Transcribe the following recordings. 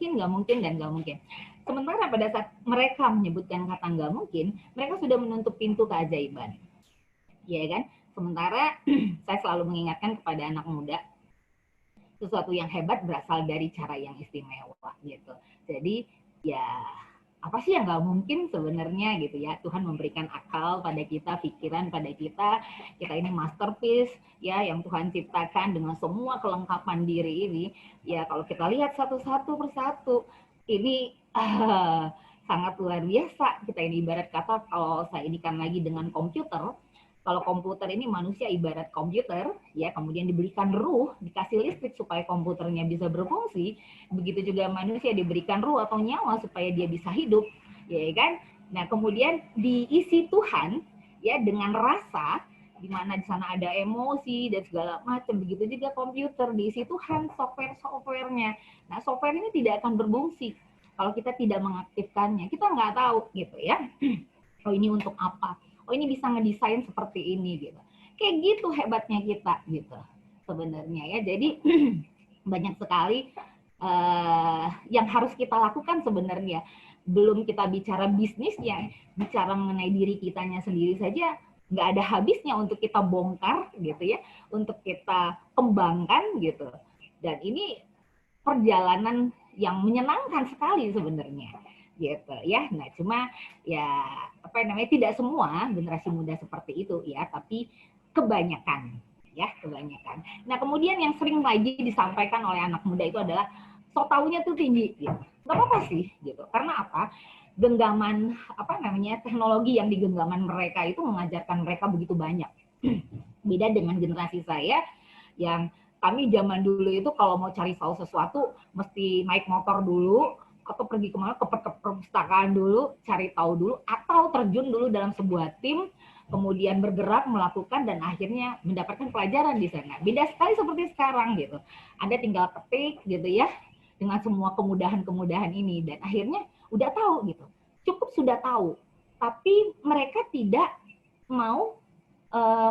nggak mungkin, dan nggak mungkin. Sementara pada saat mereka menyebutkan kata nggak mungkin, mereka sudah menutup pintu keajaiban. Ya kan? Sementara saya selalu mengingatkan kepada anak muda, sesuatu yang hebat berasal dari cara yang istimewa gitu. Jadi ya apa sih yang nggak mungkin sebenarnya gitu ya. Tuhan memberikan akal pada kita, pikiran pada kita. Kita ini masterpiece ya yang Tuhan ciptakan dengan semua kelengkapan diri ini. Ya kalau kita lihat satu-satu persatu ini sangat luar biasa. Kita ini ibarat kata kalau saya indikan lagi dengan komputer. Kalau komputer ini manusia ibarat komputer, ya kemudian diberikan ruh, dikasih listrik supaya komputernya bisa berfungsi, begitu juga manusia diberikan ruh atau nyawa supaya dia bisa hidup, ya kan? Nah kemudian diisi Tuhan, ya dengan rasa, di mana di sana ada emosi dan segala macam, begitu juga komputer diisi Tuhan software-softwarenya. Nah software ini tidak akan berfungsi kalau kita tidak mengaktifkannya. Kita nggak tahu gitu ya. Oh ini untuk apa? Oh ini bisa ngedesain seperti ini gitu. Kayak gitu hebatnya kita gitu sebenarnya ya. Jadi banyak sekali yang harus kita lakukan sebenarnya. Belum kita bicara bisnisnya, bicara mengenai diri kitanya sendiri saja nggak ada habisnya untuk kita bongkar gitu ya, untuk kita kembangkan gitu. Dan ini perjalanan yang menyenangkan sekali sebenarnya gitu ya. Nah cuma ya apa namanya, tidak semua generasi muda seperti itu ya, tapi kebanyakan ya, kebanyakan. Nah kemudian yang sering lagi disampaikan oleh anak muda itu adalah so taunya tuh tinggi gitu. Gak apa-apa sih gitu. Karena apa? Genggaman apa namanya, teknologi yang di genggaman mereka itu mengajarkan mereka begitu banyak. Beda dengan generasi saya yang kami zaman dulu itu kalau mau cari tahu sesuatu mesti naik motor dulu atau pergi kemana ke perpustakaan dulu, cari tahu dulu, atau terjun dulu dalam sebuah tim, kemudian bergerak melakukan dan akhirnya mendapatkan pelajaran di sana. Beda sekali seperti sekarang gitu. Ada tinggal ketik gitu ya dengan semua kemudahan-kemudahan ini dan akhirnya udah tahu gitu. Cukup sudah tahu, tapi mereka tidak mau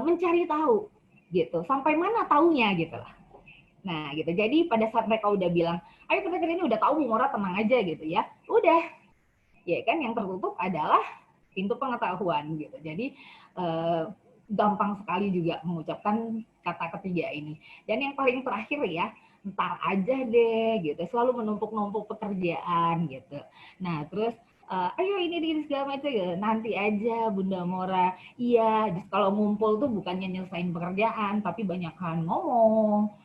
mencari tahu gitu. Sampai mana taunya gitu lah. Nah gitu, jadi pada saat mereka udah bilang, ayo kita ini udah tahu Mora, tenang aja gitu ya, udah, ya kan yang tertutup adalah pintu pengetahuan gitu. Jadi gampang sekali juga mengucapkan kata ketiga ini. Dan yang paling terakhir ya, ntar aja deh gitu, selalu menumpuk-numpuk pekerjaan gitu. Nah terus ayo ini segala macam ya, nanti aja Bunda Mora. Iya, kalau ngumpul tuh bukannya nyelesain pekerjaan, tapi banyakan ngomong,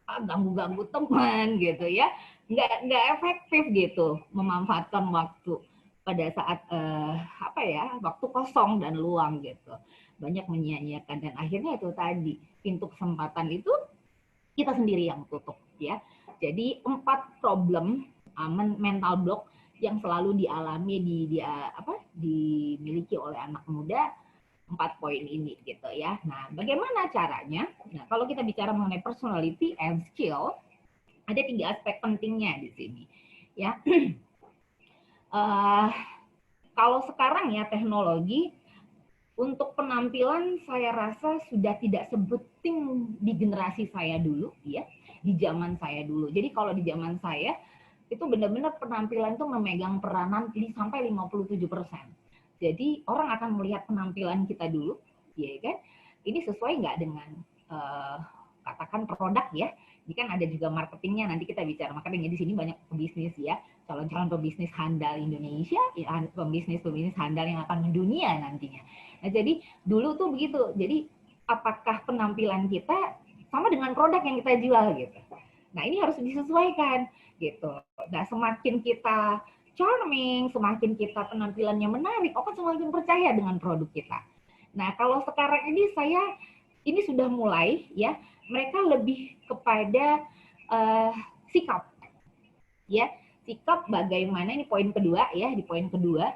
ganggu-ganggu teman gitu ya, nggak efektif gitu memanfaatkan waktu pada saat apa ya, waktu kosong dan luang gitu, banyak menyia-nyiakan dan akhirnya itu tadi pintu kesempatan itu kita sendiri yang tutup ya. Jadi 4 problem mental block yang selalu dialami dimiliki oleh anak muda, 4 poin ini gitu ya. Nah, bagaimana caranya? Nah, kalau kita bicara mengenai personality and skill, ada 3 aspek pentingnya di sini. Ya, kalau sekarang ya teknologi untuk penampilan saya rasa sudah tidak sepenting di generasi saya dulu ya, di zaman saya dulu. Jadi kalau di zaman saya itu benar-benar penampilan itu memegang peranan sampai 57%. Jadi orang akan melihat penampilan kita dulu, ya kan? Ini sesuai nggak dengan katakan produk ya? Ini kan ada juga marketingnya. Nanti kita bicara marketingnya di sini banyak pebisnis ya, calon-calon pebisnis handal Indonesia, ya, pebisnis handal yang akan mendunia nantinya. Nah jadi dulu tuh begitu. Jadi apakah penampilan kita sama dengan produk yang kita jual gitu? Nah ini harus disesuaikan gitu. Nah semakin kita charming, semakin kita penampilannya menarik, orang semakin percaya dengan produk kita. Nah, kalau sekarang ini ini sudah mulai ya, mereka lebih kepada sikap, ya, sikap bagaimana, ini poin kedua ya, di poin kedua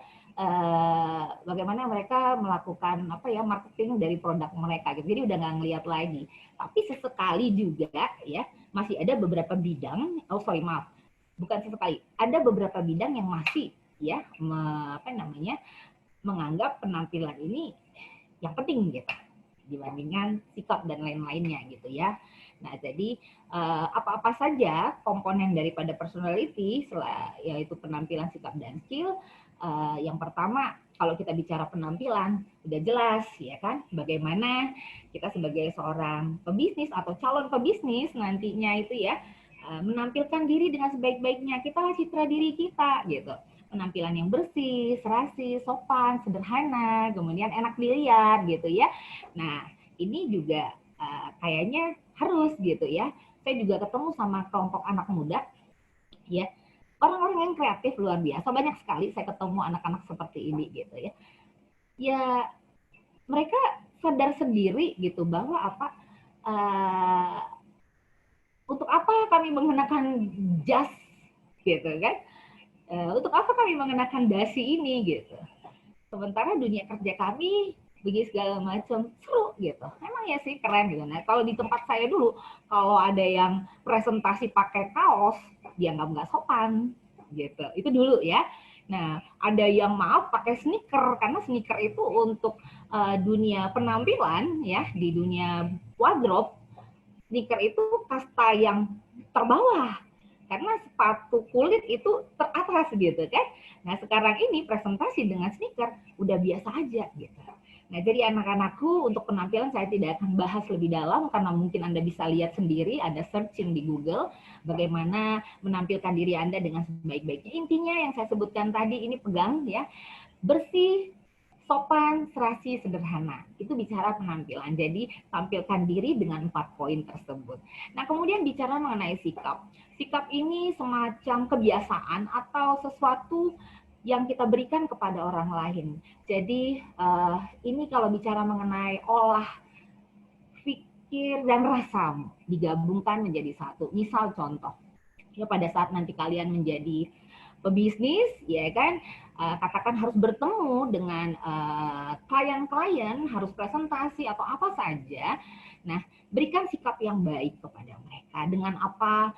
bagaimana mereka melakukan apa ya, marketing dari produk mereka gitu. Jadi udah nggak ngeliat lagi. Tapi sesekali juga ya masih ada beberapa bidang, bukan sesekali, ada beberapa bidang yang masih ya menganggap penampilan ini yang penting gitu dibandingkan sikap dan lain-lainnya gitu ya. Nah, jadi apa-apa saja komponen daripada personality, yaitu penampilan, sikap, dan skill. Yang pertama, kalau kita bicara penampilan, udah jelas ya kan, bagaimana kita sebagai seorang pebisnis atau calon pebisnis nantinya itu ya, menampilkan diri dengan sebaik-baiknya, kita citra diri kita gitu. Penampilan yang bersih, serasi, sopan, sederhana, kemudian enak dilihat gitu ya. Nah, ini juga kayaknya harus gitu ya. Saya juga ketemu sama kelompok anak muda ya, orang-orang yang kreatif luar biasa, banyak sekali saya ketemu anak-anak seperti ini gitu ya. Ya, mereka sadar sendiri gitu bahwa untuk apa kami mengenakan jas gitu kan? Untuk apa kami mengenakan dasi ini gitu? Sementara dunia kerja kami begini segala macam seru gitu. Emang ya sih keren gitu. Nah kalau di tempat saya dulu, kalau ada yang presentasi pakai kaos, dianggap nggak sopan gitu. Itu dulu ya. Nah ada yang maaf pakai sneaker karena sneaker itu untuk dunia penampilan ya, di dunia wardrobe. Sneaker itu kasta yang terbawah karena sepatu kulit itu teratas gitu kan. Nah sekarang ini presentasi dengan sneaker udah biasa aja gitu. Nah jadi anak-anakku untuk penampilan saya tidak akan bahas lebih dalam karena mungkin Anda bisa lihat sendiri, ada searching di Google bagaimana menampilkan diri Anda dengan sebaik-baiknya. Intinya yang saya sebutkan tadi ini pegang ya, bersih, sopan, serasi, sederhana. Itu bicara penampilan. Jadi tampilkan diri dengan 4 poin tersebut. Nah kemudian bicara mengenai sikap. Sikap ini semacam kebiasaan atau sesuatu yang kita berikan kepada orang lain. Jadi ini kalau bicara mengenai olah pikir dan rasamu digabungkan menjadi satu. Misal contoh, ya pada saat nanti kalian menjadi pebisnis, ya kan, katakan harus bertemu dengan klien-klien, harus presentasi atau apa saja. Nah, berikan sikap yang baik kepada mereka dengan apa?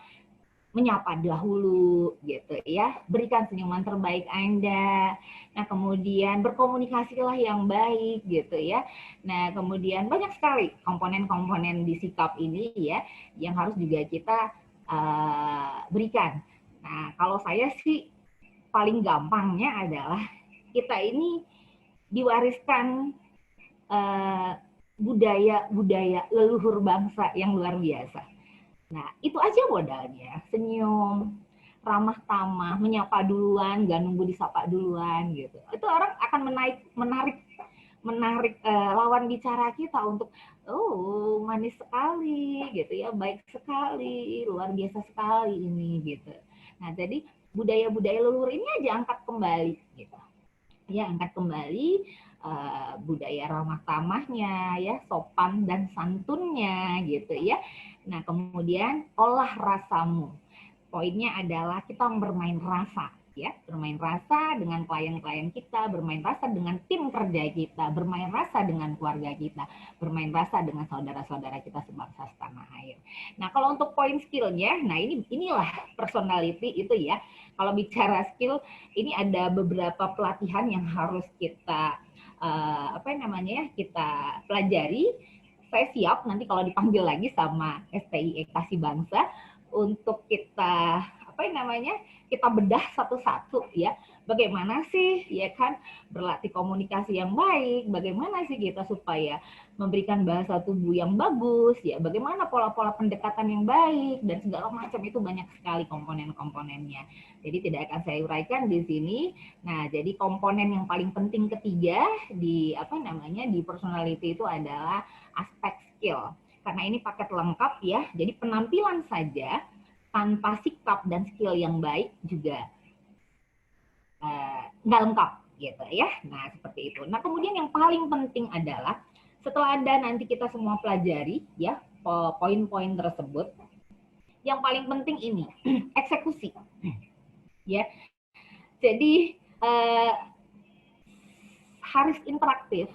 Menyapa dahulu gitu ya, berikan senyuman terbaik Anda. Nah kemudian berkomunikasilah yang baik gitu ya. Nah kemudian banyak sekali komponen-komponen di sikap ini ya yang harus juga kita berikan. Nah kalau saya sih paling gampangnya adalah kita ini diwariskan budaya leluhur bangsa yang luar biasa. Nah, itu aja modalnya. Senyum, ramah tamah, menyapa duluan, gak nunggu disapa duluan gitu. Itu orang akan menarik lawan bicara kita untuk oh manis sekali gitu ya, baik sekali, luar biasa sekali ini gitu. Nah, jadi budaya-budaya leluhur ini aja angkat kembali gitu. Ya, angkat kembali budaya ramah tamahnya ya, sopan dan santunnya gitu ya. Nah, kemudian olah rasamu. Poinnya adalah kita bermain rasa ya, bermain rasa dengan klien-klien kita, bermain rasa dengan tim kerja kita, bermain rasa dengan keluarga kita, bermain rasa dengan saudara-saudara kita sebangsa setanah air. Nah, kalau untuk poin skillnya, nah inilah personality itu ya. Kalau bicara skill, ini ada beberapa pelatihan yang harus kita kita pelajari. Saya siap nanti kalau dipanggil lagi sama STI Ekasi Bangsa untuk kita kita bedah satu-satu ya. Bagaimana sih ya kan berlatih komunikasi yang baik, bagaimana sih kita supaya memberikan bahasa tubuh yang bagus ya, bagaimana pola-pola pendekatan yang baik dan segala macam, itu banyak sekali komponen-komponennya. Jadi tidak akan saya uraikan di sini. Nah, jadi komponen yang paling penting ketiga di di personality itu adalah aspek skill. Karena ini paket lengkap ya. Jadi penampilan saja tanpa sikap dan skill yang baik juga nggak lengkap gitu ya. Nah seperti itu. Nah kemudian yang paling penting adalah setelah nanti kita semua pelajari ya poin-poin tersebut, yang paling penting ini eksekusi ya. Jadi Harris Interaktif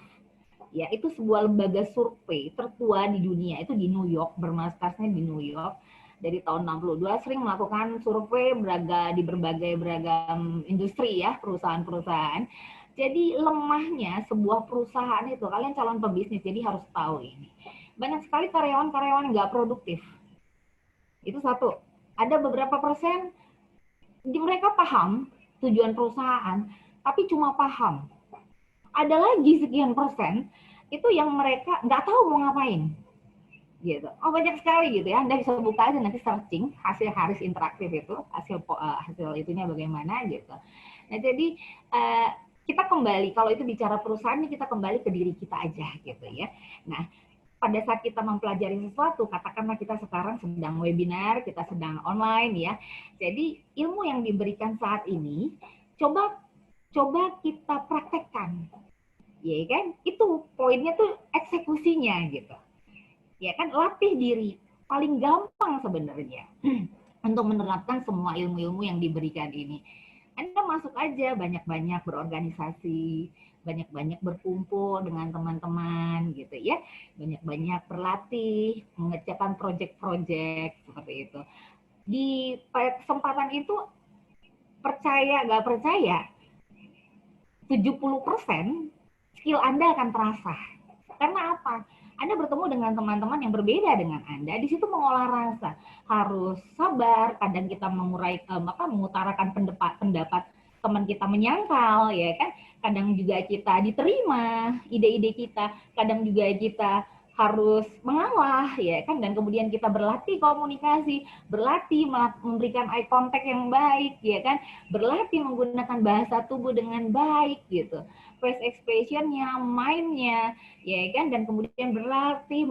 ya, itu sebuah lembaga survei tertua di dunia, itu di New York, bermarkasnya di New York dari tahun 62, sering melakukan survei di berbagai beragam industri ya, perusahaan-perusahaan. Jadi lemahnya sebuah perusahaan itu, kalian calon pebisnis jadi harus tahu ini, banyak sekali karyawan-karyawan nggak produktif Itu satu. Ada beberapa persen mereka paham tujuan perusahaan, tapi cuma paham. Ada lagi sekian persen itu yang mereka nggak tahu mau ngapain. Gitu. Oh, banyak sekali gitu ya. Anda bisa buka aja nanti searching hasil Harris interaktif itu, hasil itunya bagaimana gitu. Nah, jadi kita kembali, kalau itu bicara perusahaan, kita kembali ke diri kita aja gitu ya. Nah, pada saat kita mempelajari sesuatu, katakanlah kita sekarang sedang webinar, kita sedang online ya. Jadi ilmu yang diberikan saat ini, coba kita praktekkan. Ya kan? Itu poinnya tuh eksekusinya gitu. Ya kan, latih diri. Paling gampang sebenarnya untuk menerapkan semua ilmu-ilmu yang diberikan ini. Anda masuk aja, banyak-banyak berorganisasi, banyak-banyak berkumpul dengan teman-teman gitu ya, banyak-banyak berlatih, mengerjakan proyek-proyek seperti itu. Di kesempatan itu, percaya nggak percaya, 70% skill Anda akan terasa. Karena apa? Anda bertemu dengan teman-teman yang berbeda dengan Anda, di situ mengolah rasa, harus sabar. Kadang kita mengutarakan pendapat teman kita menyangkal, ya kan? Kadang juga kita diterima ide-ide kita, kadang juga kita harus mengalah, ya kan? Dan kemudian kita berlatih komunikasi, berlatih memberikan eye contact yang baik, ya kan? Berlatih menggunakan bahasa tubuh dengan baik, gitu. Face expression-nya, mind-nya, ya kan, dan kemudian berlatih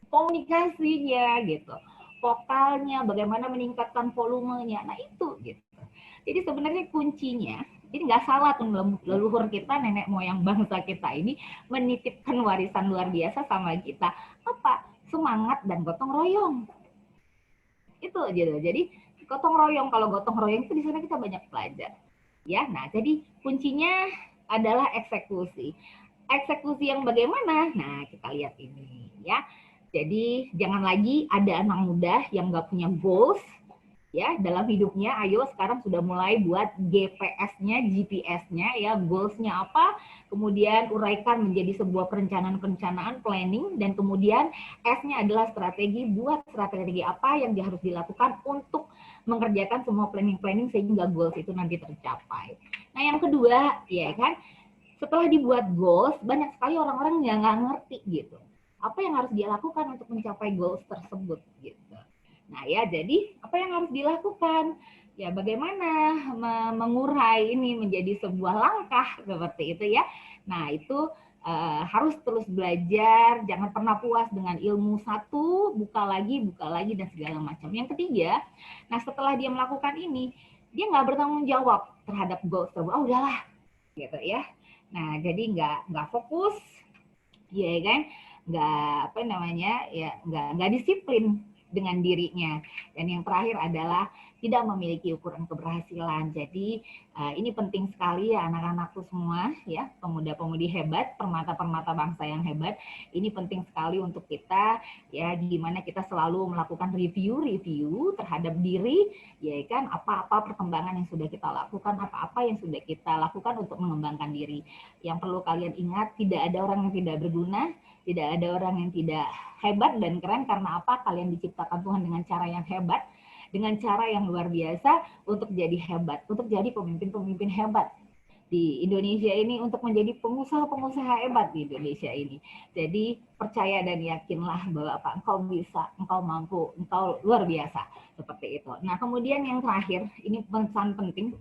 komunikasinya gitu, vokalnya, bagaimana meningkatkan volumenya. Nah itu gitu. Jadi sebenarnya kuncinya, ini nggak salah tuh leluhur kita, nenek moyang bangsa kita ini menitipkan warisan luar biasa sama kita, apa? Semangat dan gotong royong. Itu gitu. Jadi gotong royong, kalau gotong royong itu di sana kita banyak belajar. Ya, nah jadi kuncinya adalah eksekusi. Eksekusi yang bagaimana? Nah, kita lihat ini ya. Jadi jangan lagi ada anak muda yang nggak punya goals ya dalam hidupnya. Ayo sekarang sudah mulai buat GPS-nya, GPS-nya ya, goals-nya apa, kemudian uraikan menjadi sebuah perencanaan, planning, dan kemudian S-nya adalah strategi, buat strategi apa yang harus dilakukan untuk mengerjakan semua planning sehingga goals itu nanti tercapai. Nah, yang kedua ya kan, setelah dibuat goals, banyak sekali orang-orang yang nggak ngerti gitu. Apa yang harus dia lakukan untuk mencapai goals tersebut gitu. Nah ya, jadi apa yang harus dilakukan? Ya bagaimana mengurai ini menjadi sebuah langkah seperti itu ya. Nah itu harus terus belajar, jangan pernah puas dengan ilmu satu, buka lagi dan segala macam. Yang ketiga, nah setelah dia melakukan ini, dia nggak bertanggung jawab terhadap goals tersebut. Oh udahlah, gitu ya. Nah jadi nggak fokus, ya kan? Nggak disiplin dengan dirinya. Dan yang terakhir adalah tidak memiliki ukuran keberhasilan. Jadi ini penting sekali ya anak-anakku semua ya, pemuda-pemudi hebat, permata-permata bangsa yang hebat. Ini penting sekali untuk kita ya, gimana kita selalu melakukan review terhadap diri, ya kan, apa-apa perkembangan yang sudah kita lakukan, apa-apa yang sudah kita lakukan untuk mengembangkan diri. Yang perlu kalian ingat, tidak ada orang yang tidak berguna, tidak ada orang yang tidak hebat dan keren. Karena apa? Kalian diciptakan Tuhan dengan cara yang hebat, dengan cara yang luar biasa untuk jadi hebat, untuk jadi pemimpin-pemimpin hebat di Indonesia ini, untuk menjadi pengusaha-pengusaha hebat di Indonesia ini. Jadi percaya dan yakinlah bahwa apa, engkau bisa, engkau mampu, engkau luar biasa, seperti itu. Nah kemudian yang terakhir, ini pesan penting,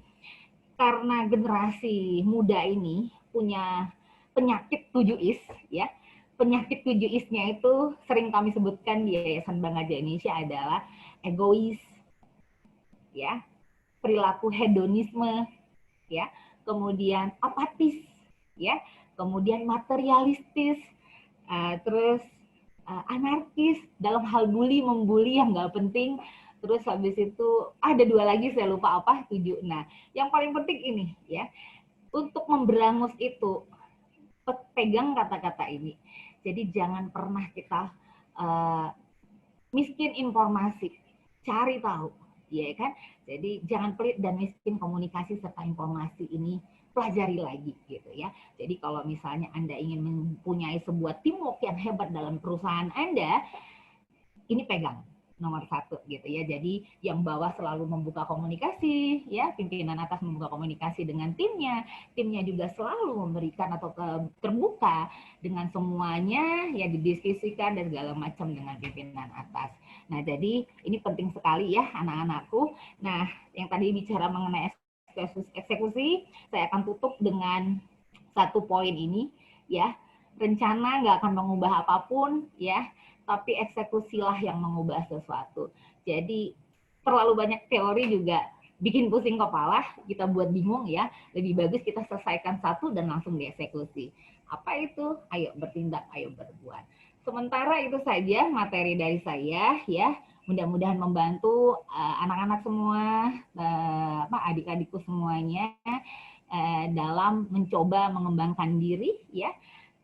karena generasi muda ini punya penyakit 7is ya. Penyakit 7isnya itu sering kami sebutkan di Yayasan Bangga Indonesia adalah egois, ya, perilaku hedonisme, ya, kemudian apatis, ya, kemudian materialistis, terus anarkis dalam hal membuli yang nggak penting. Terus habis itu ada 2 lagi saya lupa apa, 7. Nah, yang paling penting ini ya, untuk memberangus itu pegang kata-kata ini. Jadi jangan pernah kita miskin informasi, cari tahu, ya kan? Jadi jangan pelit dan miskin komunikasi serta informasi ini, pelajari lagi gitu ya. Jadi kalau misalnya Anda ingin mempunyai sebuah teamwork yang hebat dalam perusahaan Anda, ini pegang nomor satu gitu ya. Jadi yang bawah selalu membuka komunikasi, ya pimpinan atas membuka komunikasi dengan timnya juga selalu memberikan atau terbuka dengan semuanya, ya didiskusikan dan segala macam dengan pimpinan atas. Nah jadi ini penting sekali ya anak-anakku. Nah yang tadi bicara mengenai eksekusi, saya akan tutup dengan satu poin ini ya. Rencana nggak akan mengubah apapun ya, tapi eksekusilah yang mengubah sesuatu. Jadi terlalu banyak teori juga bikin pusing kepala, kita buat bingung ya. Lebih bagus kita selesaikan satu dan langsung dieksekusi. Apa itu? Ayo bertindak, ayo berbuat. Sementara itu saja materi dari saya ya. Mudah-mudahan membantu anak-anak semua, adik-adikku semuanya dalam mencoba mengembangkan diri ya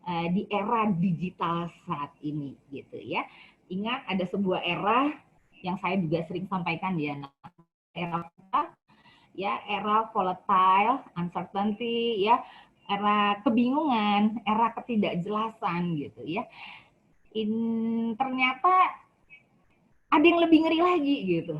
di era digital saat ini gitu ya. Ingat ada sebuah era yang saya juga sering sampaikan ya, era ya, era volatile, uncertainty ya, era kebingungan, era ketidakjelasan gitu ya. Ternyata ada yang lebih ngeri lagi gitu.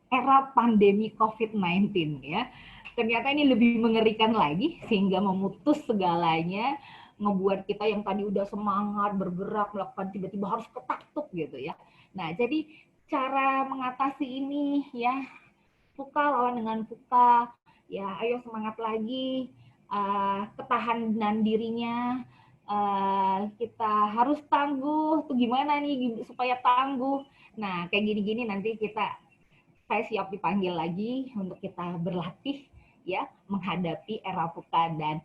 Era pandemi COVID-19 ya. Ternyata ini lebih mengerikan lagi sehingga memutus segalanya, ngebuat kita yang tadi udah semangat bergerak melakukan tiba-tiba harus ketaktuk gitu ya. Nah, jadi cara mengatasi ini ya, Puka lawan dengan Puka, ya ayo semangat lagi, ketahanan dirinya, kita harus tangguh, tuh gimana nih supaya tangguh. Nah, kayak gini-gini nanti saya siap dipanggil lagi untuk kita berlatih ya menghadapi era Puka dan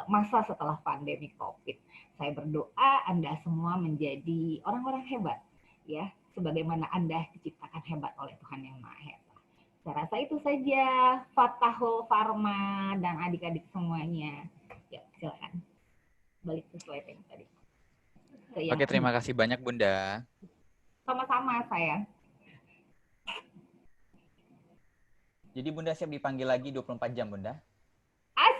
masa setelah pandemi COVID. Saya berdoa Anda semua menjadi orang-orang hebat ya, sebagaimana Anda diciptakan hebat oleh Tuhan Yang Maha Esa. Saya rasa itu saja, Fatahul Farma dan adik-adik semuanya. Ya, silakan. Balik ke slide yang tadi. Oke, terima kasih banyak Bunda. Sama-sama saya. Jadi Bunda siap dipanggil lagi 24 jam, Bunda?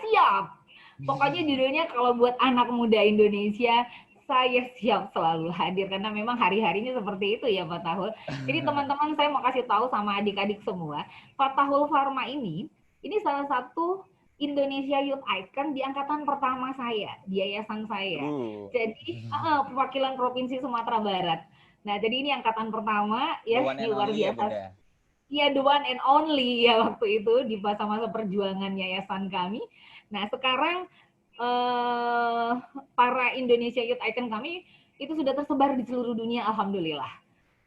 Siap. Pokoknya judulnya kalau buat anak muda Indonesia, saya siap selalu hadir karena memang hari-harinya seperti itu ya Pak Tahul. Jadi teman-teman saya mau kasih tahu sama adik-adik semua, Pak Tahul Pharma ini salah satu Indonesia Youth Icon di angkatan pertama saya, di yayasan saya. Jadi perwakilan Provinsi Sumatera Barat. Nah, jadi ini angkatan pertama ya, luar biasa. Ya, the one and only ya waktu itu di masa-masa perjuangan yayasan kami. Nah, sekarang para Indonesia Youth Icon kami itu sudah tersebar di seluruh dunia, alhamdulillah.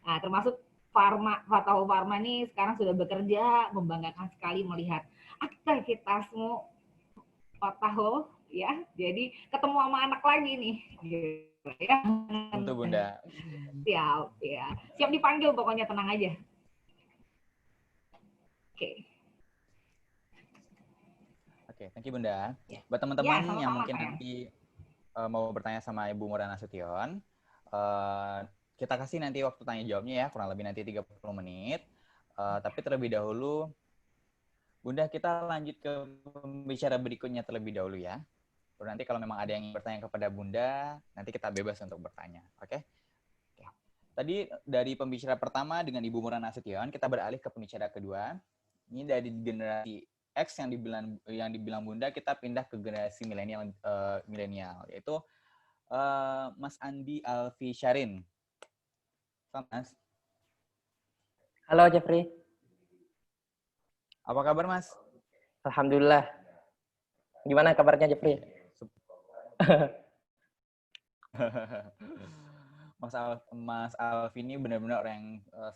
Nah, termasuk Fatahul Pharma ini sekarang sudah bekerja, membanggakan sekali melihat aktivitasmu Fatahul ya. Jadi ketemu sama anak lagi nih. Gitu, ya. Tentu Bunda. Siap ya. Siap dipanggil pokoknya, tenang aja. Oke, thank you Bunda. Buat teman-teman yang mungkin nanti mau bertanya sama Ibu Mura Nasution, kita kasih nanti waktu tanya jawabnya ya, kurang lebih nanti 30 menit. Tapi terlebih dahulu, Bunda kita lanjut ke pembicara berikutnya terlebih dahulu ya. Lalu nanti kalau memang ada yang bertanya kepada Bunda, nanti kita bebas untuk bertanya. Oke? Tadi dari pembicara pertama dengan Ibu Mura Nasution, kita beralih ke pembicara kedua. Ini dari generasi X yang dibilang Bunda, kita pindah ke generasi milenial, yaitu Mas Andi Alfi Syarin. Selamat, Mas. Halo Jeffrey. Apa kabar Mas? Alhamdulillah. Gimana kabarnya Jeffrey? Mas Alfi ini benar-benar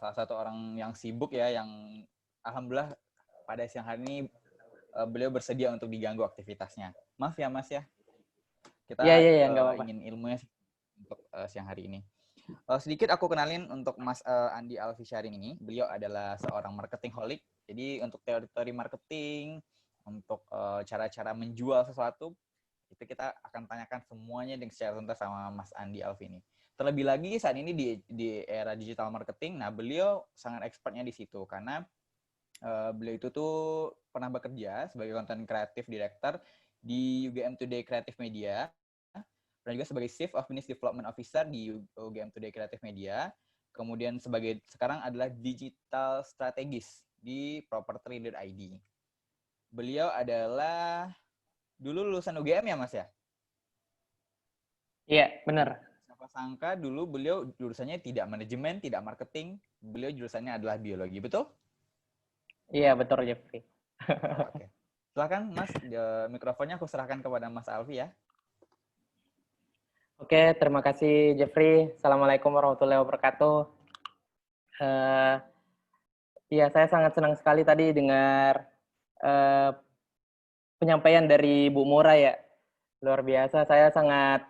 salah satu orang yang sibuk ya, yang alhamdulillah pada siang hari ini beliau bersedia untuk diganggu aktivitasnya. Maaf ya Mas ya. Kita ingin ilmunya untuk siang hari ini. Sedikit aku kenalin untuk Mas Andi Alfi Syarin ini. Beliau adalah seorang marketing holic. Jadi untuk teori-teori marketing, untuk cara-cara menjual sesuatu, itu kita akan tanyakan semuanya dengan secara tuntas sama Mas Andi Alfi ini. Terlebih lagi saat ini di era digital marketing, nah beliau sangat expertnya di situ karena beliau itu tuh pernah bekerja sebagai content creative director di UGM Today Creative Media, dan juga sebagai Chief of Business Development Officer di UGM Today Creative Media. kemudian sekarang adalah digital strategis di propertree.id. Beliau adalah dulu lulusan UGM ya, Mas ya? Iya, benar. Siapa sangka dulu beliau jurusannya tidak manajemen, tidak marketing, beliau jurusannya adalah biologi, betul? Iya, betul Jeffrey. Oke. Silakan Mas, mikrofonnya aku serahkan kepada Mas Alfi ya. Oke, terima kasih Jeffrey. Assalamualaikum warahmatullahi wabarakatuh. Ya, saya sangat senang sekali tadi dengar penyampaian dari Bu Mura ya. Luar biasa, saya sangat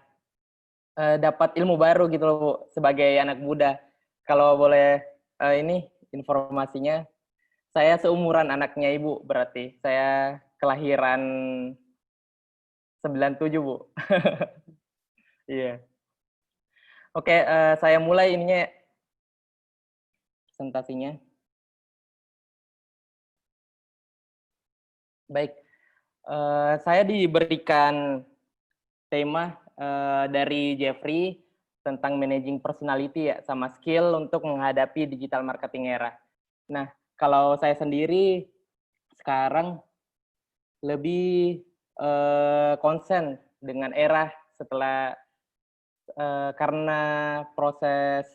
dapat ilmu baru gitu loh Bu, sebagai anak muda. Kalau boleh ini informasinya, saya seumuran anaknya Ibu berarti. Saya kelahiran 97 Bu. Iya. Oke, saya mulai ininya presentasinya. Baik, saya diberikan tema dari Jeffrey tentang managing personality ya, sama skill untuk menghadapi digital marketing era. Nah, kalau saya sendiri sekarang lebih konsen dengan era setelah karena proses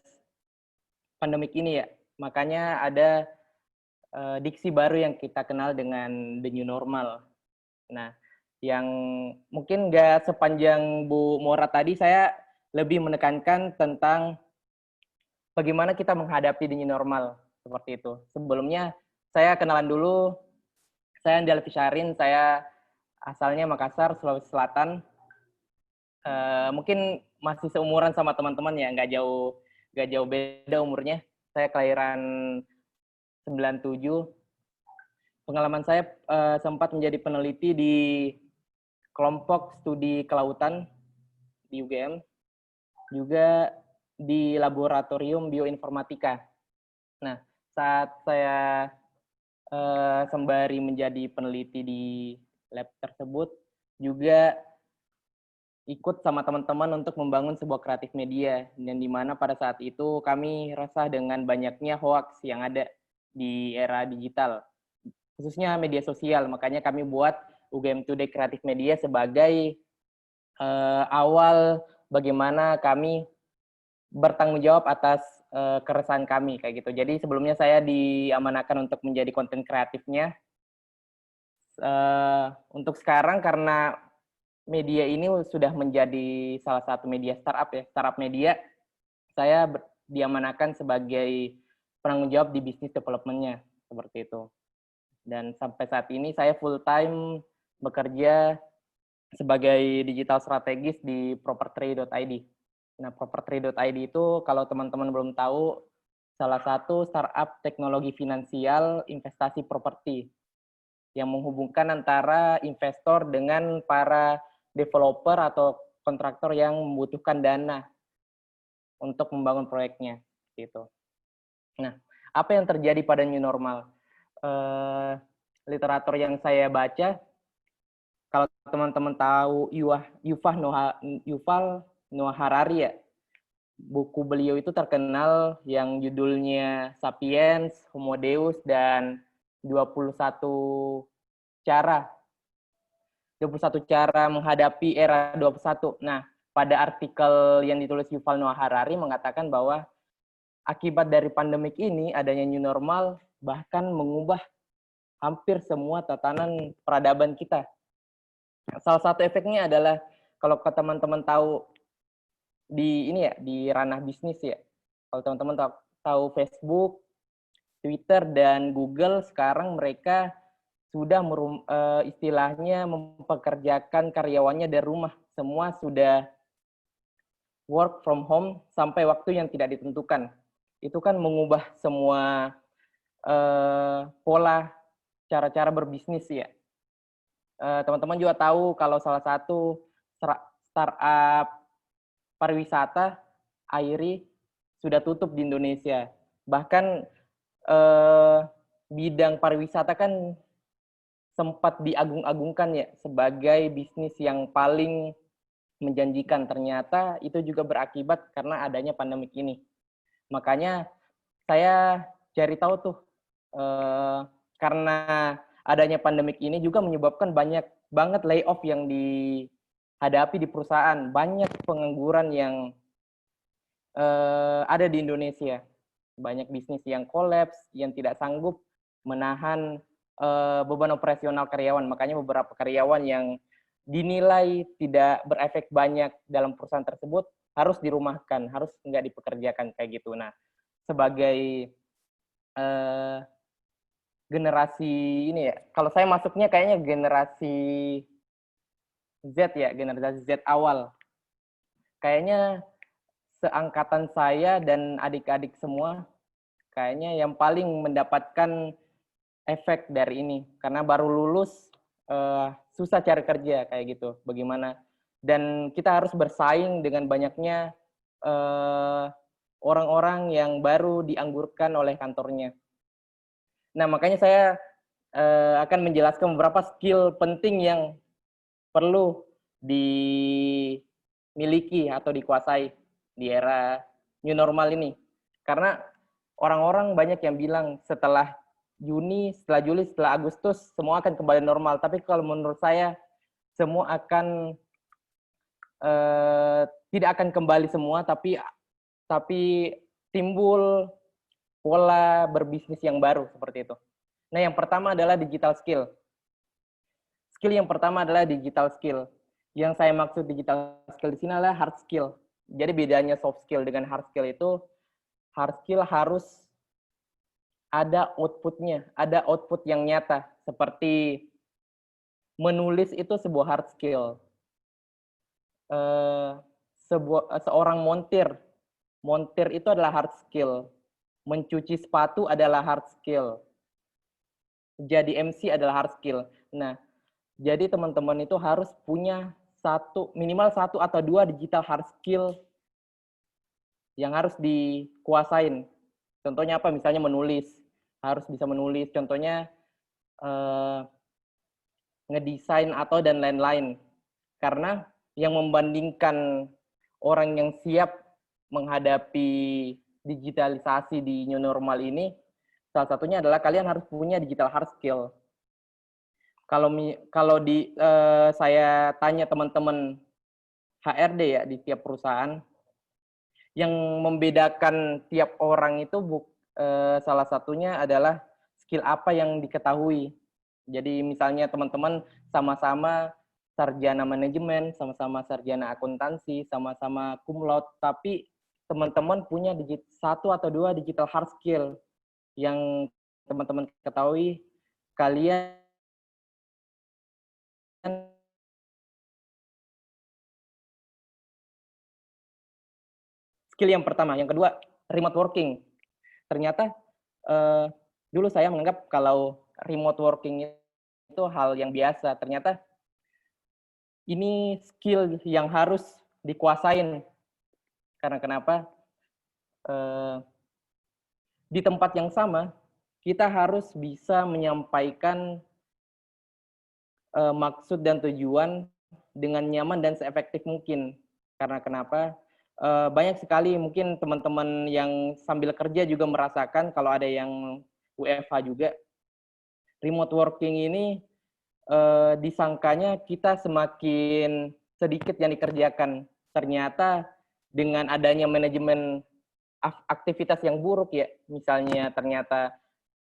pandemik ini ya, makanya ada diksi baru yang kita kenal dengan the new normal. Nah, yang mungkin nggak sepanjang Bu Mora tadi, saya lebih menekankan tentang bagaimana kita menghadapi the new normal, seperti itu. Sebelumnya, saya kenalan dulu, saya Andi Alfi Syahrin, saya asalnya Makassar, Sulawesi Selatan. Mungkin masih seumuran sama teman-teman ya, nggak jauh beda umurnya. Saya kelahiran 97. Pengalaman saya sempat menjadi peneliti di kelompok studi kelautan di UGM, juga di laboratorium bioinformatika. Nah, saat saya sembari menjadi peneliti di lab tersebut, juga ikut sama teman-teman untuk membangun sebuah kreatif media, dan di mana pada saat itu kami resah dengan banyaknya hoax yang ada di era digital, khususnya media sosial. Makanya kami buat UGM Today Kreatif Media sebagai awal bagaimana kami bertanggung jawab atas keresahan kami, kayak gitu. Jadi sebelumnya saya diamanahkan untuk menjadi konten kreatifnya. Untuk sekarang karena media ini sudah menjadi salah satu media startup media, saya diamanahkan sebagai penanggung jawab di bisnis development-nya, seperti itu. Dan sampai saat ini saya full time bekerja sebagai digital strategis di propertree.id. Nah, propertree.id itu kalau teman-teman belum tahu, salah satu startup teknologi finansial investasi properti yang menghubungkan antara investor dengan para developer atau kontraktor yang membutuhkan dana untuk membangun proyeknya, gitu. Nah, apa yang terjadi pada new normal? Literatur yang saya baca, kalau teman-teman tahu Yuval Noah Harari ya, buku beliau itu terkenal yang judulnya Sapiens, Homo Deus, dan 21 cara 21 cara menghadapi era 21. Nah, pada artikel yang ditulis Yuval Noah Harari mengatakan bahwa akibat dari pandemik ini, adanya new normal bahkan mengubah hampir semua tatanan peradaban kita. Salah satu efeknya adalah kalau teman-teman tahu di ini ya, di ranah bisnis ya. Kalau teman-teman tahu Facebook, Twitter, dan Google, sekarang mereka sudah istilahnya mempekerjakan karyawannya dari rumah. Semua sudah work from home sampai waktu yang tidak ditentukan. Itu kan mengubah semua pola cara-cara berbisnis ya. Teman-teman juga tahu kalau salah satu startup pariwisata, Airi, sudah tutup di Indonesia. Bahkan bidang pariwisata kan sempat diagung-agungkan ya sebagai bisnis yang paling menjanjikan. Ternyata itu juga berakibat karena adanya pandemik ini. Makanya saya cari tahu tuh, karena adanya pandemik ini juga menyebabkan banyak banget layoff yang dihadapi di perusahaan. Banyak pengangguran yang ada di Indonesia. Banyak bisnis yang kolaps, yang tidak sanggup menahan beban operasional karyawan. Makanya beberapa karyawan yang dinilai tidak berefek banyak dalam perusahaan tersebut harus dirumahkan, harus nggak dipekerjakan kayak gitu. Nah, sebagai generasi ini ya, kalau saya masuknya kayaknya generasi Z ya, generasi Z awal. Kayaknya seangkatan saya dan adik-adik semua, kayaknya yang paling mendapatkan efek dari ini. Karena baru lulus, susah cari kerja kayak gitu. Bagaimana? Dan kita harus bersaing dengan banyaknya orang-orang yang baru dianggurkan oleh kantornya. Nah, makanya saya akan menjelaskan beberapa skill penting yang perlu dimiliki atau dikuasai di era new normal ini. Karena orang-orang banyak yang bilang setelah Juni, setelah Juli, setelah Agustus, semua akan kembali normal. Tapi kalau menurut saya, semua akan tidak akan kembali semua, tapi timbul pola berbisnis yang baru seperti itu. Nah, yang pertama adalah digital skill. Skill yang pertama adalah digital skill. Yang saya maksud digital skill di sini adalah hard skill. Jadi bedanya soft skill dengan hard skill itu, hard skill harus ada output-nya, ada output yang nyata. Seperti menulis itu sebuah hard skill. Seorang montir itu adalah hard skill. Mencuci sepatu adalah hard skill. Jadi MC adalah hard skill. Nah, jadi teman-teman itu harus punya minimal satu atau dua digital hard skill yang harus dikuasain. Contohnya apa? Misalnya menulis, harus bisa menulis. Contohnya ngedesain atau dan lain-lain. Karena yang membandingkan orang yang siap menghadapi digitalisasi di new normal ini, salah satunya adalah kalian harus punya digital hard skill. Kalau saya tanya teman-teman HRD ya di tiap perusahaan, yang membedakan tiap orang itu salah satunya adalah skill apa yang diketahui. Jadi misalnya teman-teman sama-sama sarjana manajemen, sama-sama sarjana akuntansi, sama-sama cum laude, tapi teman-teman punya satu atau dua digital hard skill yang teman-teman ketahui, kalian skill yang pertama. Yang kedua, remote working. Ternyata dulu saya menganggap kalau remote working itu hal yang biasa. Ternyata ini skill yang harus dikuasain. Karena kenapa? Di tempat yang sama, kita harus bisa menyampaikan maksud dan tujuan dengan nyaman dan seefektif mungkin. Karena kenapa? Banyak sekali mungkin teman-teman yang sambil kerja juga merasakan kalau ada yang WFH juga. Remote working ini disangkanya kita semakin sedikit yang dikerjakan. Ternyata dengan adanya manajemen aktivitas yang buruk ya, misalnya ternyata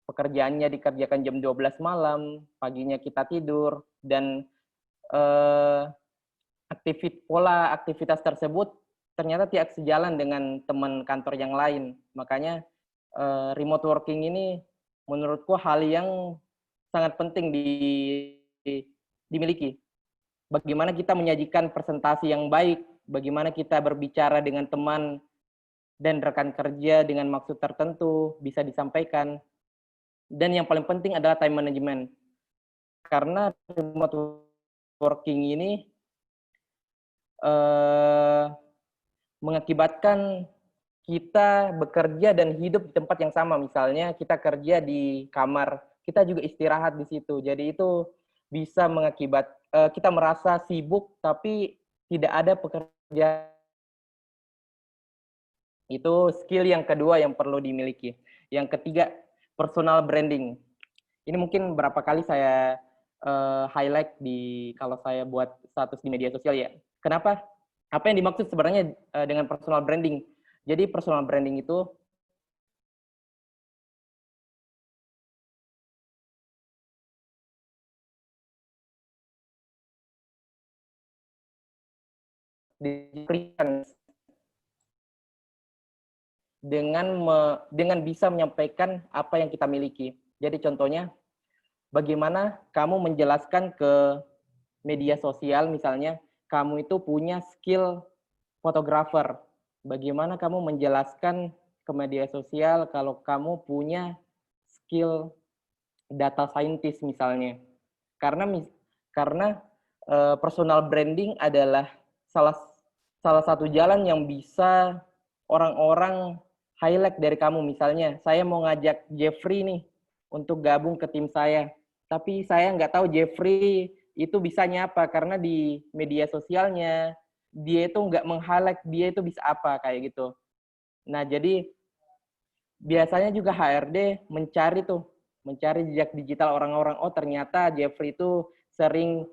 pekerjaannya dikerjakan jam 12 malam, paginya kita tidur, dan pola aktivitas tersebut ternyata tidak sejalan dengan teman kantor yang lain. Makanya remote working ini menurutku hal yang sangat penting dimiliki. Bagaimana kita menyajikan presentasi yang baik, bagaimana kita berbicara dengan teman dan rekan kerja dengan maksud tertentu bisa disampaikan. Dan yang paling penting adalah time management. Karena remote working ini mengakibatkan kita bekerja dan hidup di tempat yang sama. Misalnya kita kerja di kamar, kita juga istirahat di situ. Jadi itu bisa kita merasa sibuk tapi tidak ada pekerjaan Itu skill yang kedua yang perlu dimiliki. Yang ketiga, personal branding. Ini mungkin berapa kali saya highlight kalau saya buat status di media sosial ya. Kenapa? Apa yang dimaksud sebenarnya dengan personal branding? Jadi personal branding itu diberikan dengan bisa menyampaikan apa yang kita miliki. Jadi contohnya, bagaimana kamu menjelaskan ke media sosial misalnya, kamu itu punya skill fotografer. Bagaimana kamu menjelaskan ke media sosial kalau kamu punya skill data scientist misalnya. Karena personal branding adalah salah satu jalan yang bisa orang-orang highlight dari kamu. Misalnya, saya mau ngajak Jeffrey nih untuk gabung ke tim saya. Tapi saya nggak tahu Jeffrey itu bisanya apa, karena di media sosialnya, dia itu nggak meng-highlight dia itu bisa apa, kayak gitu. Nah, jadi biasanya juga HRD mencari jejak digital orang-orang. Oh, ternyata Jeffrey itu sering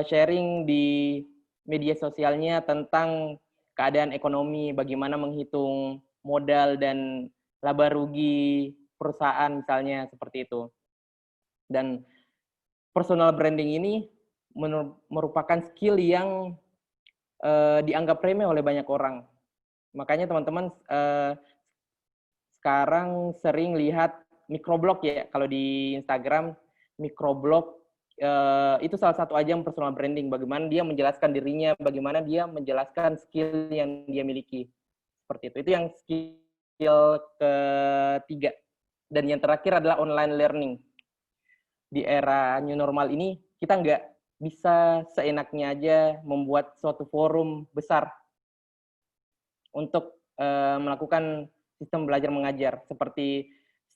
sharing di media sosialnya tentang keadaan ekonomi, bagaimana menghitung modal dan laba rugi perusahaan misalnya, seperti itu. Dan personal branding ini merupakan skill yang dianggap remeh oleh banyak orang. Makanya teman-teman sekarang sering lihat microblog ya, kalau di Instagram microblog itu salah satu ajang personal branding, bagaimana dia menjelaskan dirinya, bagaimana dia menjelaskan skill yang dia miliki, seperti itu. Itu yang skill ketiga. Dan yang terakhir adalah online learning. Di era new normal ini kita nggak bisa seenaknya aja membuat suatu forum besar untuk melakukan sistem belajar mengajar. Seperti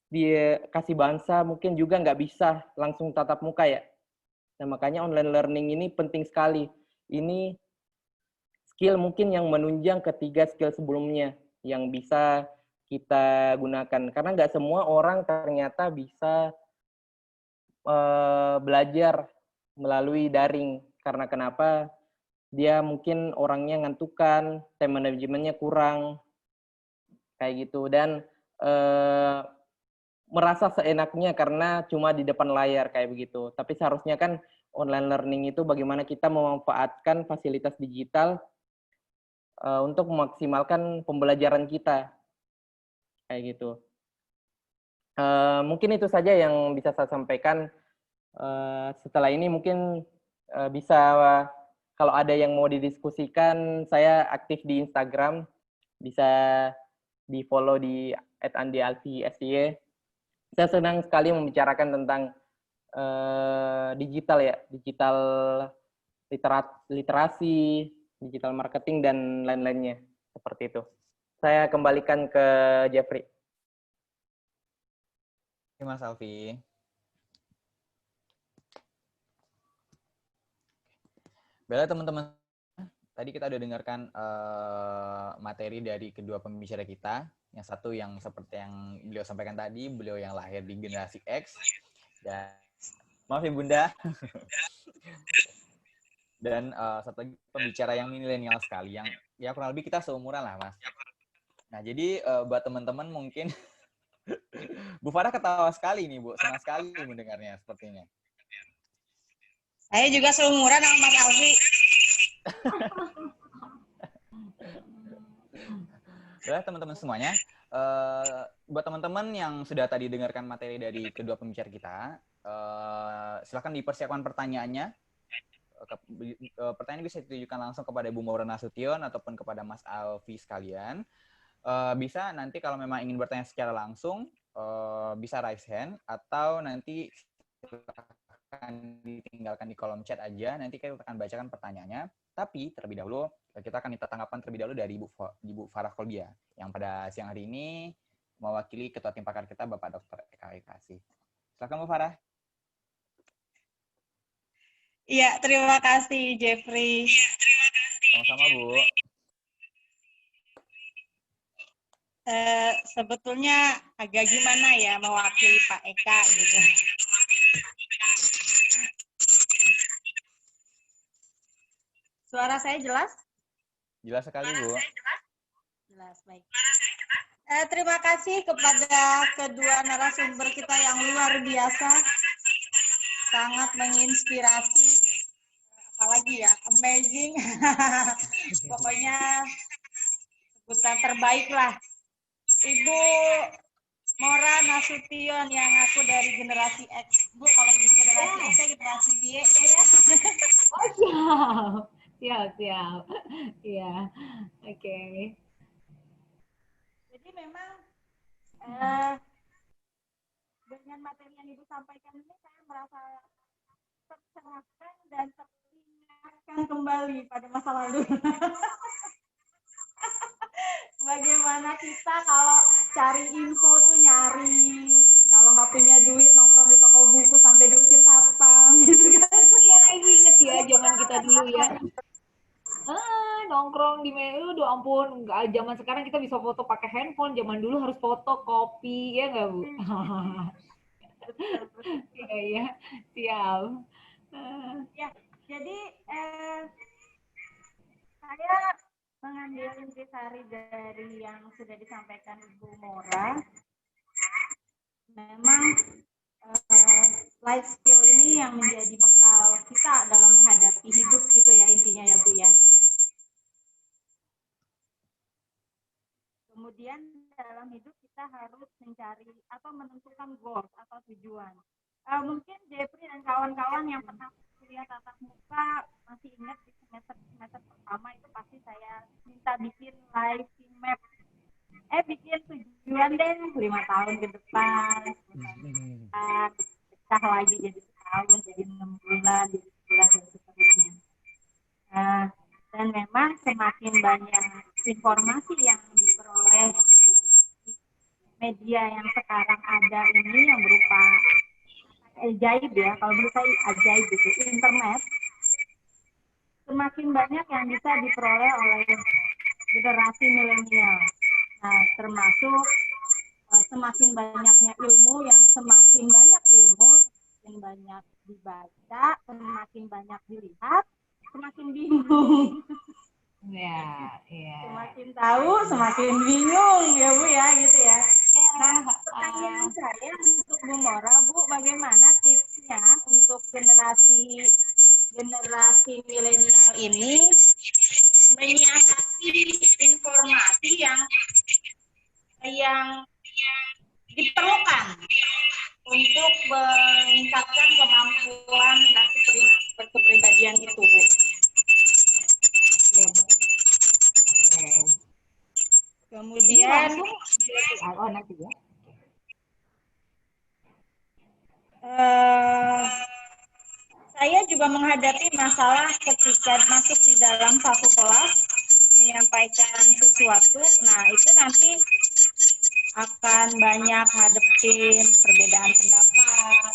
di kasih bahasa mungkin juga nggak bisa langsung tatap muka ya. Nah, makanya online learning ini penting sekali. Ini skill mungkin yang menunjang ketiga skill sebelumnya yang bisa kita gunakan. Karena nggak semua orang ternyata bisa belajar melalui daring. Karena kenapa? Dia mungkin orangnya ngantukan, time manajemennya kurang, kayak gitu. Dan merasa seenaknya karena cuma di depan layar kayak begitu. Tapi seharusnya kan online learning itu bagaimana kita memanfaatkan fasilitas digital untuk memaksimalkan pembelajaran kita, kayak gitu. Mungkin itu saja yang bisa saya sampaikan. Setelah ini mungkin bisa, kalau ada yang mau didiskusikan, saya aktif di Instagram, bisa di follow di @andialfi_sy. Saya senang sekali membicarakan tentang digital ya, digital literasi, digital marketing, dan lain-lainnya, seperti itu. Saya kembalikan ke Jeffrey. Terima kasih, Mas Alfi. Baiklah teman-teman, tadi kita udah dengarkan materi dari kedua pembicara kita. Yang satu yang seperti yang beliau sampaikan tadi, beliau yang lahir di generasi X. Dan maaf ya Bunda. Dan satu lagi pembicara yang milenial sekali, yang ya kurang lebih kita seumuran lah, Mas. Nah, jadi buat teman-teman mungkin Bu Farah ketawa sekali nih, Bu. Senang sekali mendengarnya sepertinya. Saya juga seumuran sama Mas Alfi. Baiklah teman-teman semuanya, buat teman-teman yang sudah tadi dengarkan materi dari kedua pembicara kita, silakan dipersiapkan pertanyaannya. Pertanyaan bisa ditujukan langsung kepada Bu Maura Nasution ataupun kepada Mas Alfi sekalian. Bisa nanti kalau memang ingin bertanya secara langsung, bisa raise hand, atau nanti akan ditinggalkan di kolom chat aja, nanti kita akan bacakan pertanyaannya. Tapi terlebih dahulu, kita akan minta tanggapan terlebih dahulu dari Ibu Farah Kolbia, yang pada siang hari ini mewakili Ketua Tim Pakar kita, Bapak Dr. Eka Ekasi. Silakan Bu Farah. Iya, terima kasih Jeffrey. Sama-sama Bu. Sebetulnya agak gimana ya mewakili Pak Eka gitu. Suara saya jelas? Jelas sekali, Bu. Jelas, baik. Terima kasih kepada kedua narasumber kita yang luar biasa, sangat menginspirasi, apalagi ya, amazing. Pokoknya sebutan terbaik lah. Ibu Mora Nasution yang aku dari generasi X. Bu, kalau ibu generasi X, saya generasi Y ya. Oh, siap. Siap, siap. Iya. Oke. Jadi memang dengan materi yang ibu sampaikan ini saya merasa tercerahkan dan teringatkan kembali pada masa lalu. Bagaimana kita kalau cari info tuh nyari, kalau nggak punya duit nongkrong di toko buku sampai diusir satpam gitu kan. Iya, ibu inget ya zaman kita dulu ya. Nongkrong di menu, aduh ampun, nggak, zaman sekarang kita bisa foto pakai handphone, zaman dulu harus foto kopi, ya nggak, Bu? Iya, iya, siap. Ya, jadi saya mengambil intisari dari yang sudah disampaikan Ibu Mora. Memang life skill ini yang menjadi bekal kita dalam menghadapi hidup itu ya intinya ya Bu ya. Kemudian dalam hidup kita harus mencari atau menentukan goals atau tujuan. Mungkin Jeffrey dan kawan-kawan yang pernah kuliah tatap muka masih ingat di semester pertama itu pasti saya minta bikin life map. Bikin tujuan deh 5 tahun ke depan. Pecah lagi jadi setahun, jadi 6 bulan, jadi sebulan dan seterusnya. Dan memang semakin banyak informasi yang diperoleh media yang sekarang ada ini yang berupa ajaib ya, kalau menurut saya ajaib itu internet, semakin banyak yang bisa diperoleh oleh generasi milenial. Nah, termasuk semakin banyaknya ilmu, yang semakin banyak ilmu, semakin banyak dibaca, semakin banyak dilihat, semakin bingung. Ya, iya. Semakin tahu, semakin bingung ya Bu ya, gitu ya. Nah, pertanyaan saya untuk Bu Mora, Bu, bagaimana tipsnya untuk generasi milenial ini menyiasati informasi yang diperlukan untuk meningkatkan kemampuan dan berkepribadian itu, Bu? Ya, Bu. Oke. Kemudian nanti ya. Saya juga menghadapi masalah ketika masuk di dalam satu kelas menyampaikan sesuatu. Nah, itu nanti akan banyak hadapin perbedaan pendapat,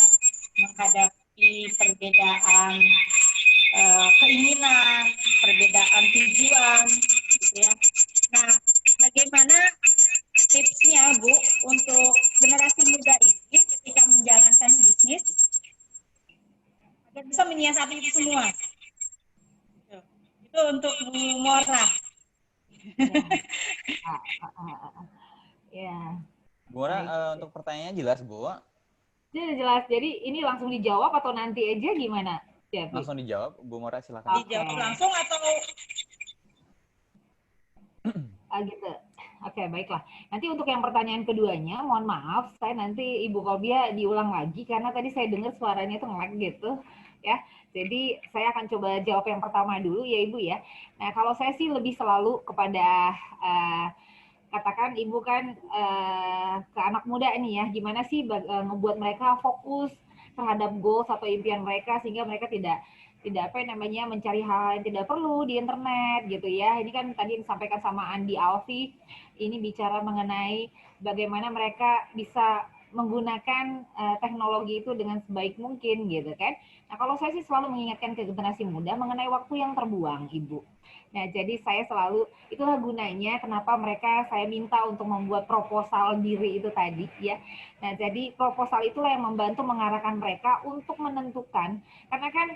menghadapi perbedaan keinginan, perbedaan tujuan, gitu ya. Nah, bagaimana tipsnya Bu untuk generasi muda ini ketika menjalankan bisnis agar bisa menyiasati itu semua? Itu untuk Bu Mora. Ya. Bu Mora, untuk pertanyaannya jelas, Bu? Jelas. Jadi ini langsung dijawab atau nanti aja gimana? Jadi. Langsung dijawab, Bu Mora silakan. Dijawab langsung atau gitu. Oke, baiklah. Nanti untuk yang pertanyaan keduanya, mohon maaf, saya nanti Ibu Kobia diulang lagi karena tadi saya dengar suaranya itu nge-lag gitu, ya. Jadi saya akan coba jawab yang pertama dulu ya Ibu ya. Nah, kalau saya sih lebih selalu kepada katakan Ibu kan ke anak muda ini ya, gimana sih membuat mereka fokus terhadap goals atau impian mereka sehingga mereka tidak apa namanya mencari hal yang tidak perlu di internet gitu ya. Ini kan tadi disampaikan sama Andi Alfi, ini bicara mengenai bagaimana mereka bisa menggunakan teknologi itu dengan sebaik mungkin gitu kan. Nah, kalau saya sih selalu mengingatkan ke generasi muda mengenai waktu yang terbuang, Ibu. Nah, jadi saya selalu, itulah gunanya kenapa mereka saya minta untuk membuat proposal diri itu tadi ya. Nah, jadi proposal itulah yang membantu mengarahkan mereka untuk menentukan, karena kan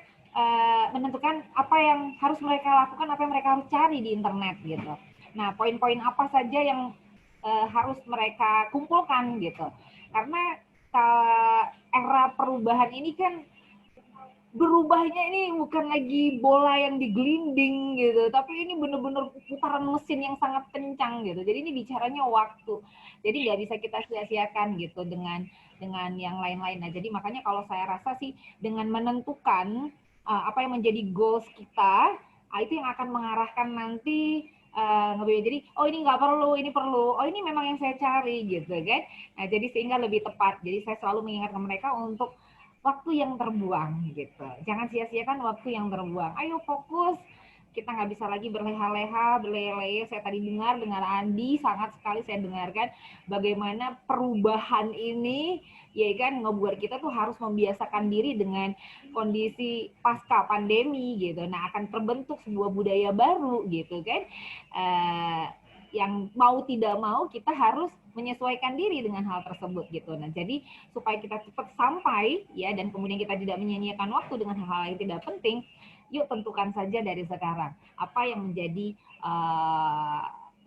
menentukan apa yang harus mereka lakukan, apa yang mereka harus cari di internet gitu. Nah, poin-poin apa saja yang harus mereka kumpulkan gitu. Karena era perubahan ini kan berubahnya ini bukan lagi bola yang digelinding gitu, tapi ini benar-benar putaran mesin yang sangat kencang gitu. Jadi ini bicaranya waktu. Jadi nggak bisa kita sia-siakan gitu dengan yang lain-lain. Nah, jadi makanya kalau saya rasa sih dengan menentukan apa yang menjadi goals kita, itu yang akan mengarahkan nanti jadi oh ini nggak perlu, ini perlu, oh ini memang yang saya cari gitu kan. Nah, jadi sehingga lebih tepat. Jadi saya selalu mengingatkan mereka untuk waktu yang terbuang gitu. Jangan sia-siakan waktu yang terbuang. Ayo fokus. Kita nggak bisa lagi berleha-leha, berlele-lele. Saya tadi dengar dengan Andi, sangat sekali saya dengarkan bagaimana perubahan ini ya kan ngebuat kita tuh harus membiasakan diri dengan kondisi pasca pandemi gitu. Nah, akan terbentuk sebuah budaya baru gitu kan. Yang mau tidak mau kita harus menyesuaikan diri dengan hal tersebut gitu. Nah, jadi supaya kita cepat sampai ya dan kemudian kita tidak menyia-nyiakan waktu dengan hal-hal yang tidak penting, yuk tentukan saja dari sekarang apa yang menjadi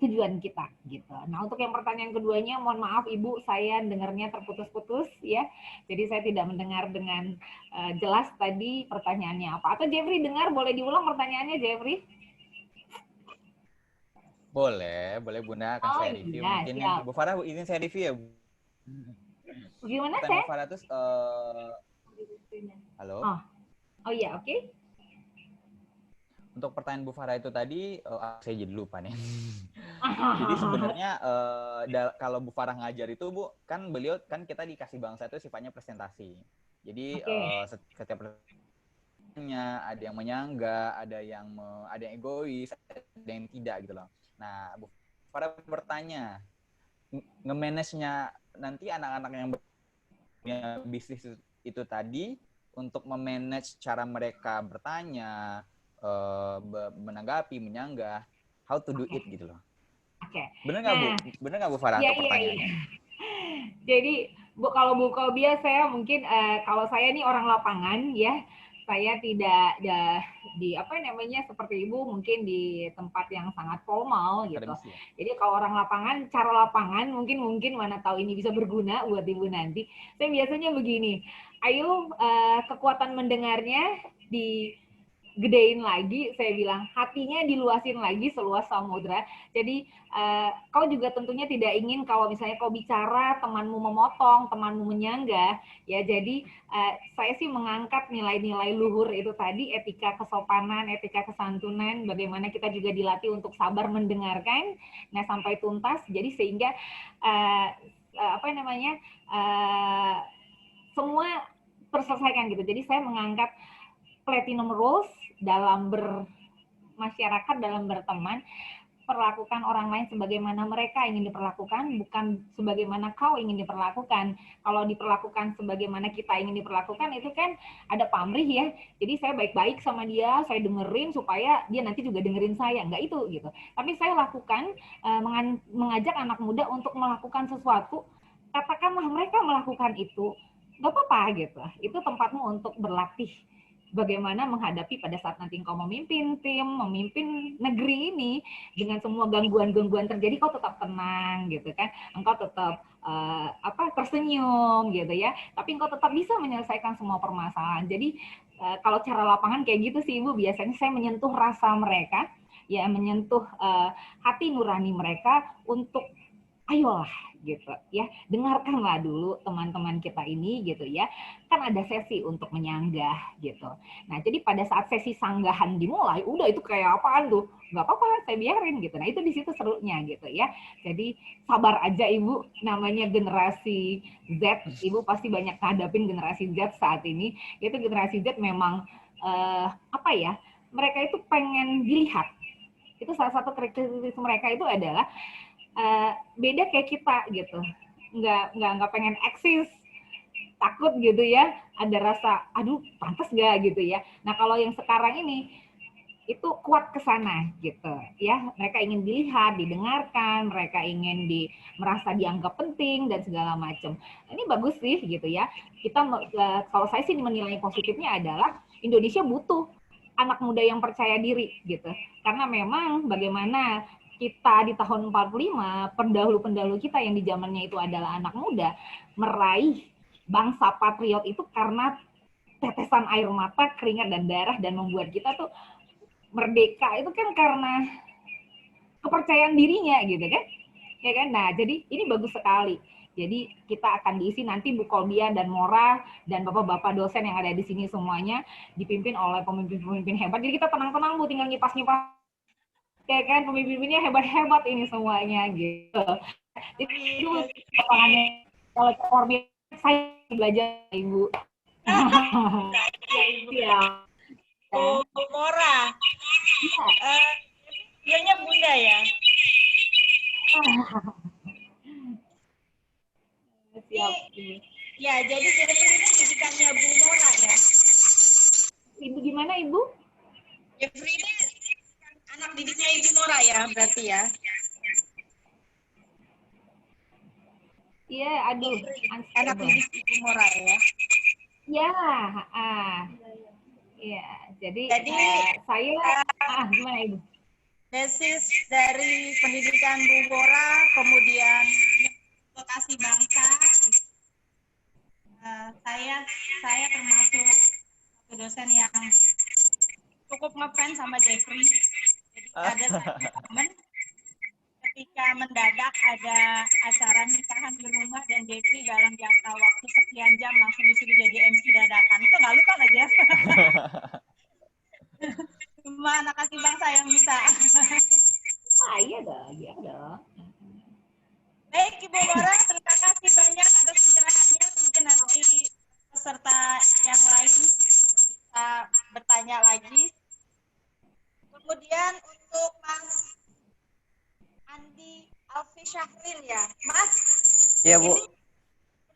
tujuan kita gitu. Nah, untuk yang pertanyaan keduanya, mohon maaf Ibu, saya dengarnya terputus-putus ya. Jadi saya tidak mendengar dengan jelas tadi pertanyaannya apa. Atau Jeffrey dengar, boleh diulang pertanyaannya Jeffrey? Boleh Bunda, akan saya review. Iya, Mungkin siap. Bu Farah izin saya review ya. Gimana Pertanyaan saya? Bu Farah terus halo. Oh iya, oke. Untuk pertanyaan Bu Farah itu tadi, saya jadi lupa nih. Jadi sebenarnya kalau Bu Farah ngajar itu Bu, kan beliau kan kita dikasih bangsa itu sifatnya presentasi. Jadi setiap presentasinya ada yang menyangga, ada yang egois, ada yang tidak gitu loh. Nah, Bu Farah bertanya, nge-manage-nya nanti anak-anak yang punya bisnis itu tadi untuk memanage cara mereka bertanya, menanggapi, menyanggah, how to do it gitu loh. Oke. Bener nggak Bu? Bener nggak Bu Farah untuk pertanyaannya? Jadi kalau Bu Kolbia saya mungkin kalau saya nih orang lapangan ya, saya tidak di apa namanya seperti Ibu mungkin di tempat yang sangat formal gitu. Akademisi, ya? Jadi kalau orang lapangan, cara lapangan mungkin mana tahu ini bisa berguna buat Ibu nanti. Saya biasanya begini, ayo kekuatan mendengarnya digedein lagi, saya bilang hatinya diluasin lagi seluas samudra. Jadi kau juga tentunya tidak ingin kalau misalnya kau bicara temanmu memotong, temanmu menyanggah, ya. Jadi saya sih mengangkat nilai-nilai luhur itu tadi, etika kesopanan, etika kesantunan, bagaimana kita juga dilatih untuk sabar mendengarkan, nah sampai tuntas. Jadi sehingga semua terselesaikan gitu. Jadi saya mengangkat platinum rules dalam bermasyarakat, dalam berteman, perlakukan orang lain sebagaimana mereka ingin diperlakukan, bukan sebagaimana kau ingin diperlakukan. Kalau diperlakukan sebagaimana kita ingin diperlakukan, itu kan ada pamrih ya. Jadi saya baik-baik sama dia, saya dengerin supaya dia nanti juga dengerin saya. Enggak itu gitu. Tapi saya lakukan, mengajak anak muda untuk melakukan sesuatu, katakanlah mereka melakukan itu, nggak apa-apa gitu. Itu tempatmu untuk berlatih bagaimana menghadapi pada saat nanti engkau memimpin tim, memimpin negeri ini dengan semua gangguan-gangguan terjadi, kau tetap tenang gitu kan, engkau tetap tersenyum gitu ya, tapi engkau tetap bisa menyelesaikan semua permasalahan. Jadi kalau cara lapangan kayak gitu sih Ibu, biasanya saya menyentuh rasa mereka, ya menyentuh hati nurani mereka untuk ayolah gitu ya, dengarkanlah dulu teman-teman kita ini gitu ya, kan ada sesi untuk menyanggah gitu. Nah jadi pada saat sesi sanggahan dimulai, udah itu kayak apaan tuh, nggak apa-apa saya biarin gitu. Nah itu di situ serunya gitu ya. Jadi sabar aja Ibu, namanya generasi Z, Ibu pasti banyak ngadapin generasi Z saat ini. Itu generasi Z memang mereka itu pengen dilihat. Itu salah satu karakteristik mereka itu adalah beda kayak kita gitu. nggak pengen eksis, takut gitu ya, ada rasa aduh pantas gak gitu ya. Nah kalau yang sekarang ini itu kuat ke sana gitu ya, mereka ingin dilihat, didengarkan, mereka ingin merasa dianggap penting dan segala macam. Ini bagus sih gitu ya. Kita kalau saya sih menilai positifnya adalah Indonesia butuh anak muda yang percaya diri gitu. Karena memang bagaimana kita di tahun 45, pendahulu-pendahulu kita yang di zamannya itu adalah anak muda, meraih bangsa patriot itu karena tetesan air mata, keringat dan darah, dan membuat kita tuh merdeka itu kan karena kepercayaan dirinya gitu kan, ya kan. Nah jadi ini bagus sekali. Jadi kita akan diisi nanti Bu Kolbia dan Mora dan bapak-bapak dosen yang ada di sini semuanya dipimpin oleh pemimpin-pemimpin hebat. Jadi kita tenang-tenang Bu, tinggal nyipas-nyipas, ya kan, pemimpinnya hebat-hebat ini semuanya gitu. Jadi itu lapangannya kalau formil saya belajar Ibu. Iya. Bu Mora. Dianya Bunda ya. Siap. Ya, jadi Jeffrey ini didikannya Bu Mora ya. Ibu gimana Ibu? Jeffrey ini anak didiknya Ibu Mora ya, berarti ya. Iya, aduh. Anak didik Ibu Mora ya. Ya, iya. Jadi saya gimana Ibu? Basis dari pendidikan Bu Mora, kemudian vokasi bangsa. Saya termasuk satu dosen yang cukup ngefans sama Jeffrey. Jadi ada satu momen ketika mendadak ada acara nikahan di rumah dan Jeffrey dalam jangka waktu sekian jam langsung disuruh jadi MC dadakan. Itu nggak lupa nggak Jeff? Cuma anak kasih bangsa yang bisa. Iya dong. Baik Ibu Mora, terima kasih banyak atas pencerahannya. Mungkin nanti peserta yang lain bisa bertanya lagi. Kemudian untuk Mas Andi Alfi Syahril ya, Mas. Iya Bu. Ini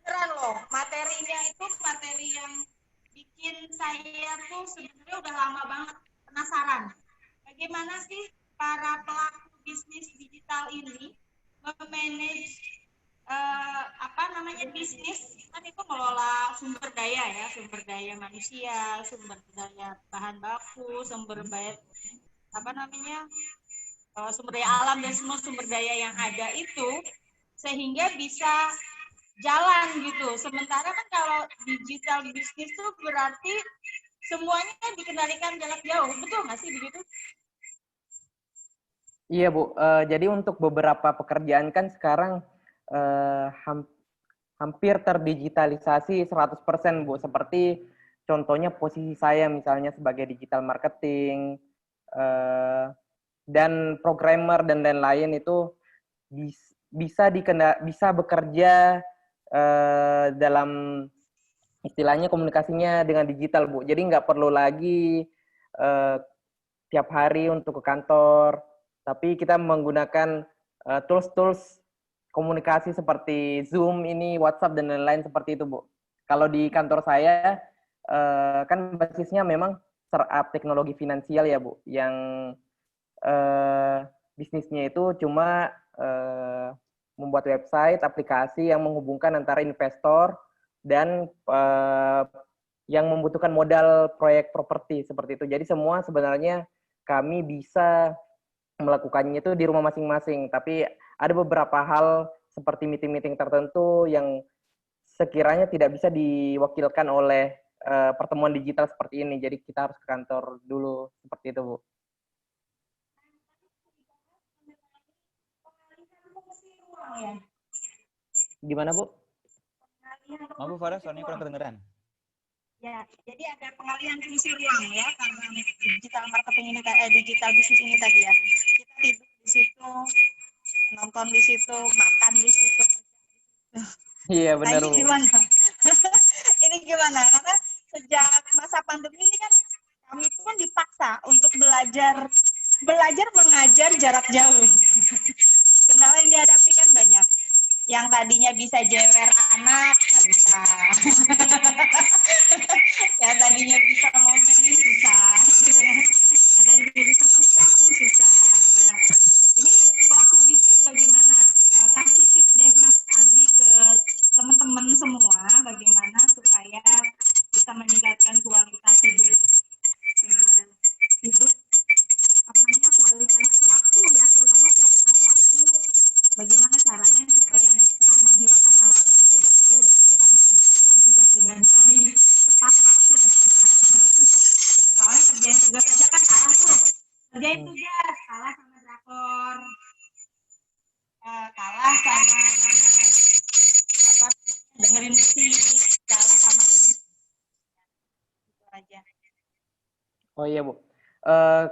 beneran loh, materinya itu materi yang bikin saya tuh sebenarnya udah lama banget penasaran. Bagaimana sih para pelaku bisnis digital ini memanage bisnis, kan itu mengelola sumber daya manusia, sumber daya bahan baku, sumber daya sumber daya alam dan semua sumber daya yang ada itu sehingga bisa jalan gitu. Sementara kan kalau digital bisnis tuh berarti semuanya dikendalikan jarak jauh, betul nggak sih begitu? Iya Bu, jadi untuk beberapa pekerjaan kan sekarang hampir terdigitalisasi 100% Bu. Seperti contohnya posisi saya misalnya sebagai digital marketing, dan programmer dan lain-lain itu bisa bekerja dalam istilahnya komunikasinya dengan digital Bu. Jadi nggak perlu lagi tiap hari untuk ke kantor, tapi kita menggunakan tools-tools komunikasi seperti Zoom ini, WhatsApp, dan lain-lain seperti itu, Bu. Kalau di kantor saya, kan basisnya memang startup teknologi finansial ya, Bu, yang bisnisnya itu cuma membuat website, aplikasi yang menghubungkan antara investor dan yang membutuhkan modal proyek properti, seperti itu. Jadi semua sebenarnya kami bisa melakukannya itu di rumah masing-masing, tapi ada beberapa hal seperti meeting-meeting tertentu yang sekiranya tidak bisa diwakilkan oleh pertemuan digital seperti ini, jadi kita harus ke kantor dulu, seperti itu Bu. Gimana Bu? Maaf Bu Farah, soalnya kurang kedengeran. Ya, jadi ada pengalihan fungsi ruang ya karena digital marketing ini digital bisnis ini tadi ya. Kita tidur di situ, nonton di situ, makan di situ. Iya benar. Ini gimana? Ini gimana? Karena sejak masa pandemi ini kan kami pun dipaksa untuk belajar mengajar jarak jauh. Kendala yang dihadapi kan banyak. Yang tadinya bisa jewer anak, nggak bisa. Yang tadinya bisa ngomongin, susah. Yang tadinya bisa tukang, susah. Nah, ini pelaku bisnis bagaimana? Kasih tips deh Mas Andi ke teman-teman semua, bagaimana supaya bisa meningkatkan kualitas hidup, hidup apa namanya, kualitas waktu ya, terutama kualitas waktu. Bagaimana caranya supaya bisa menghilangkan hal yang tidak perlu dan bisa menyelesaikan tugas dengan baik, tepat waktu dan benar. Soalnya ngerjain tugas aja kan kalah tuh. Ngerjain tugas kalah sama drakor, kalah sama apa, dengerin musik, kalah sama itu aja. Oh iya, Bu.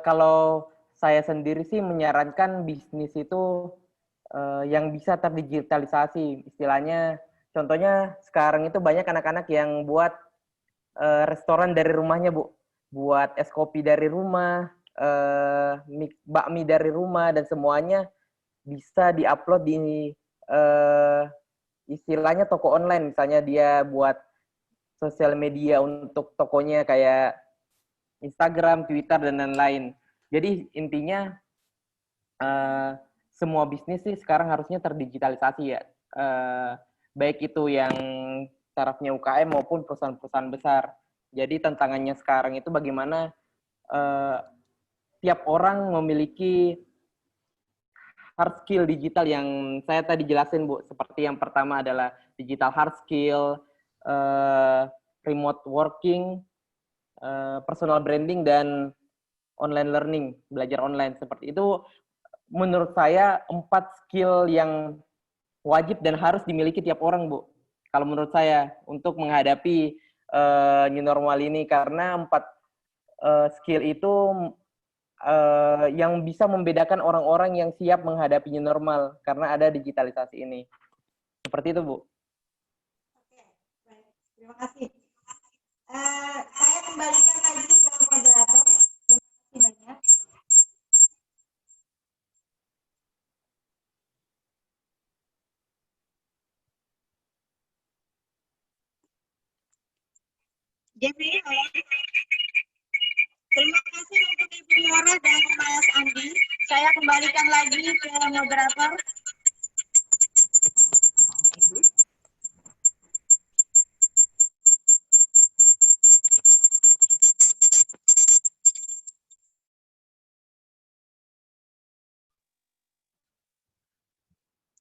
Kalau saya sendiri sih menyarankan bisnis itu yang bisa terdigitalisasi. Istilahnya, contohnya sekarang itu banyak anak-anak yang buat restoran dari rumahnya, Bu. Buat es kopi dari rumah, bakmi dari rumah, dan semuanya bisa diupload di istilahnya toko online. Misalnya dia buat sosial media untuk tokonya kayak Instagram, Twitter, dan lain-lain. Jadi intinya semua bisnis sih sekarang harusnya terdigitalisasi ya. Baik itu yang tarafnya UKM maupun perusahaan-perusahaan besar. Jadi tantangannya sekarang itu bagaimana tiap orang memiliki hard skill digital yang saya tadi jelasin, Bu. Seperti yang pertama adalah digital hard skill, remote working, personal branding, dan online learning, belajar online. Seperti itu, menurut saya 4 skill yang wajib dan harus dimiliki tiap orang, Bu. Kalau menurut saya, untuk menghadapi new normal ini. Karena 4 skill itu yang bisa membedakan orang-orang yang siap menghadapi new normal. Karena ada digitalisasi ini. Seperti itu, Bu. Oke, baik. Terima kasih. Saya kembalikan lagi ke moderator. Terima kasih banyak. Jadi, terima kasih untuk Ibu Nora dan Mas Andi. Saya kembalikan lagi ke moderator.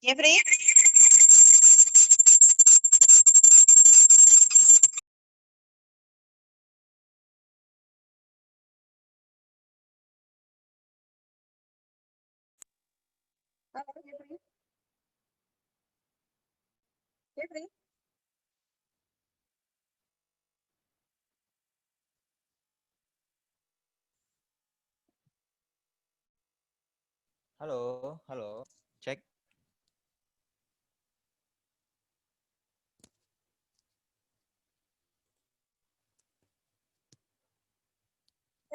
Jeffrey? Halo, Jeffrey? Jeffrey? Halo, halo. Cek.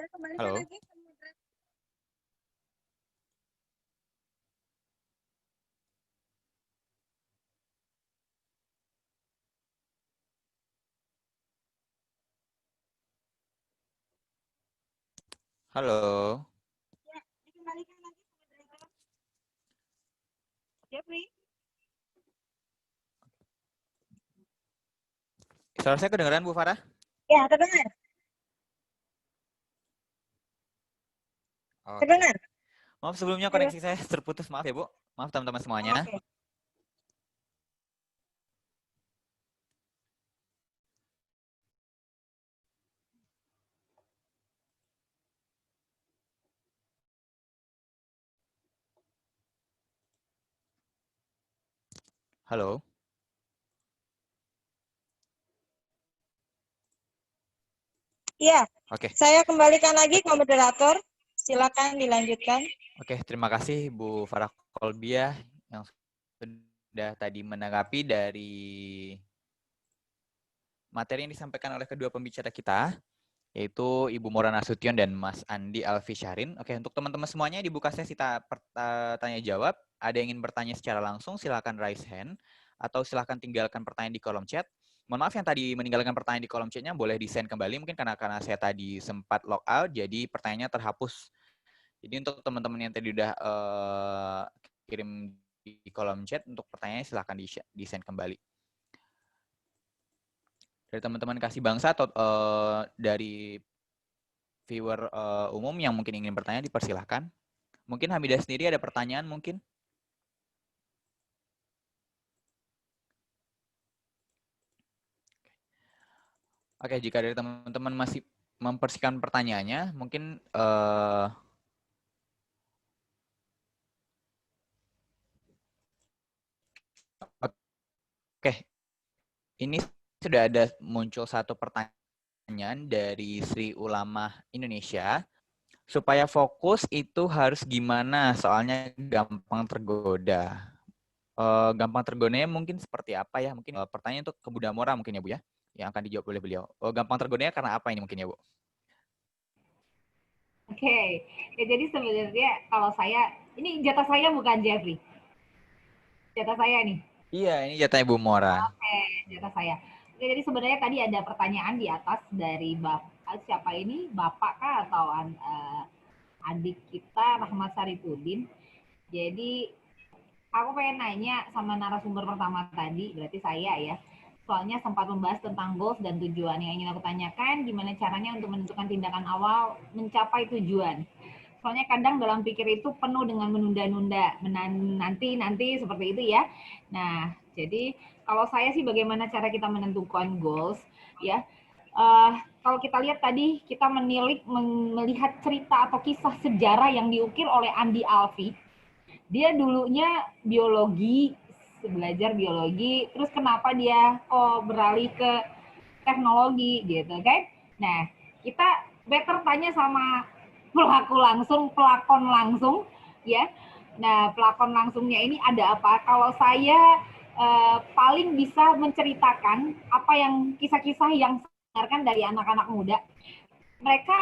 Saya kembalikan Halo. lagi ke moderator. Halo. Ya, dikembalikan lagi ke moderator. Jeffrey? Suara saya kedengeran, Bu Farah? Ya, terdengar. Oke. Terdengar. Maaf sebelumnya koneksi saya terputus. Maaf ya, Bu. Maaf teman-teman semuanya. Oke. Halo. Iya, Oke. saya kembalikan lagi ke moderator. Silakan dilanjutkan. Oke, terima kasih Bu Farah Kolbiah yang sudah tadi menanggapi dari materi yang disampaikan oleh kedua pembicara kita. yaitu Ibu Mora Nasution dan Mas Andi Alfi Syahrin. Oke, untuk teman-teman semuanya dibuka sesi tanya jawab. Ada yang ingin bertanya secara langsung, silakan raise hand atau silakan tinggalkan pertanyaan di kolom chat. Mohon maaf yang tadi meninggalkan pertanyaan di kolom chatnya boleh di-send kembali, mungkin karena saya tadi sempat log out, jadi pertanyaannya terhapus. Jadi untuk teman-teman yang tadi udah kirim di kolom chat, untuk pertanyaannya silakan di-send kembali. Dari teman-teman Kasih Bangsa atau dari viewer umum yang mungkin ingin bertanya, dipersilahkan. Mungkin Hamidah sendiri ada pertanyaan mungkin? Oke, jika dari teman-teman masih mempersihkan pertanyaannya, mungkin oke, ini sudah ada muncul satu pertanyaan dari Sri Ulama Indonesia. Supaya fokus itu harus gimana? Soalnya gampang tergoda. Gampang tergodanya mungkin seperti apa ya? Mungkin pertanyaan untuk ke Bu Damora mungkin ya Bu ya, yang akan dijawab oleh beliau. Gampang tergodanya karena apa ini mungkin ya Bu? Oke, ya jadi sebenarnya kalau saya, ini jatah saya bukan Jeffrey. Jatah saya nih. Iya, ini jatahnya Bu Mora. Oke, jatah saya. Oke, jadi sebenarnya tadi ada pertanyaan di atas dari siapa ini? Bapak kah atau adik kita Rahmat Saripudin. Jadi aku pengen nanya sama narasumber pertama tadi, berarti saya ya. Soalnya sempat membahas tentang goals dan tujuan. Yang ingin aku tanyakan, gimana caranya untuk menentukan tindakan awal mencapai tujuan. Soalnya kadang dalam pikir itu penuh dengan menunda-nunda, nanti seperti itu ya. Nah, jadi kalau saya sih bagaimana cara kita menentukan goals ya. Kalau kita lihat tadi kita melihat cerita atau kisah sejarah yang diukir oleh Andi Alfi. Dia dulunya biologi, belajar biologi, terus kenapa dia beralih ke teknologi gitu kan. Nah, kita better tanya sama pelakon langsung ya. Nah, pelakon langsungnya ini ada apa? Kalau saya paling bisa menceritakan apa yang kisah-kisah yang saya dengarkan dari anak-anak muda. Mereka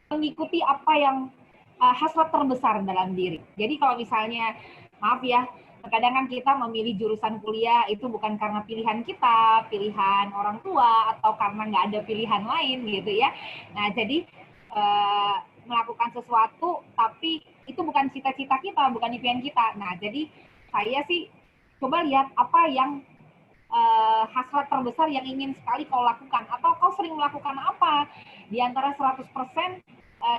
mengikuti apa yang hasrat terbesar dalam diri. Jadi kalau misalnya, maaf ya, kadang kan kita memilih jurusan kuliah itu bukan karena pilihan kita, pilihan orang tua, atau karena nggak ada pilihan lain gitu ya. Nah, jadi melakukan sesuatu, tapi itu bukan cita-cita kita, bukan impian kita. Nah, jadi saya sih coba lihat apa yang hasrat terbesar yang ingin sekali kau lakukan, atau kau sering melakukan apa di antara 100%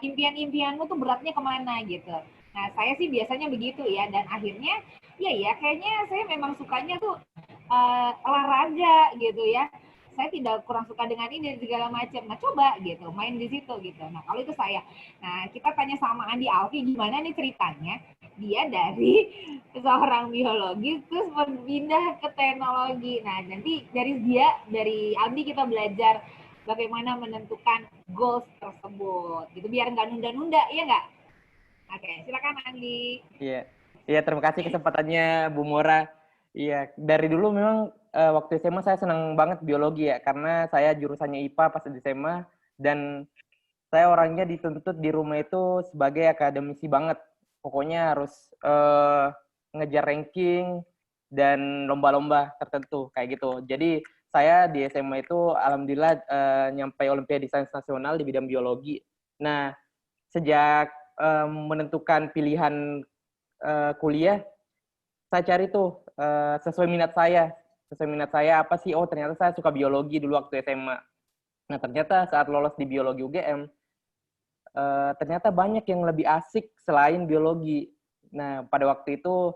impian-impianmu tuh beratnya kemana gitu. Nah, saya sih biasanya begitu ya, dan akhirnya ya kayaknya saya memang sukanya tuh olahraga gitu ya. Saya tidak kurang suka dengan ini segala macam. Nah, coba gitu, main di situ gitu. Nah, kalau itu saya. Nah, kita tanya sama Andi Alfi gimana nih ceritanya. Dia dari seorang biologis terus berpindah ke teknologi. Nah, nanti dari Andi kita belajar bagaimana menentukan goals tersebut. Gitu biar nggak nunda-nunda, iya nggak? Oke, silakan Andi. Iya, iya terima kasih kesempatannya Bu Mora. Iya, dari dulu memang waktu SMA saya senang banget biologi ya, karena saya jurusannya IPA pas di SMA, dan saya orangnya dituntut di rumah itu sebagai akademisi banget. Pokoknya harus ngejar ranking dan lomba-lomba tertentu kayak gitu. Jadi saya di SMA itu alhamdulillah nyampe Olimpiade Sains Nasional di bidang biologi. Nah, sejak menentukan pilihan kuliah, saya cari tuh sesuai minat saya. Sesuai minat saya apa sih? Oh, ternyata saya suka biologi dulu waktu SMA. Nah, ternyata saat lolos di biologi UGM, ternyata banyak yang lebih asik selain biologi. Nah, pada waktu itu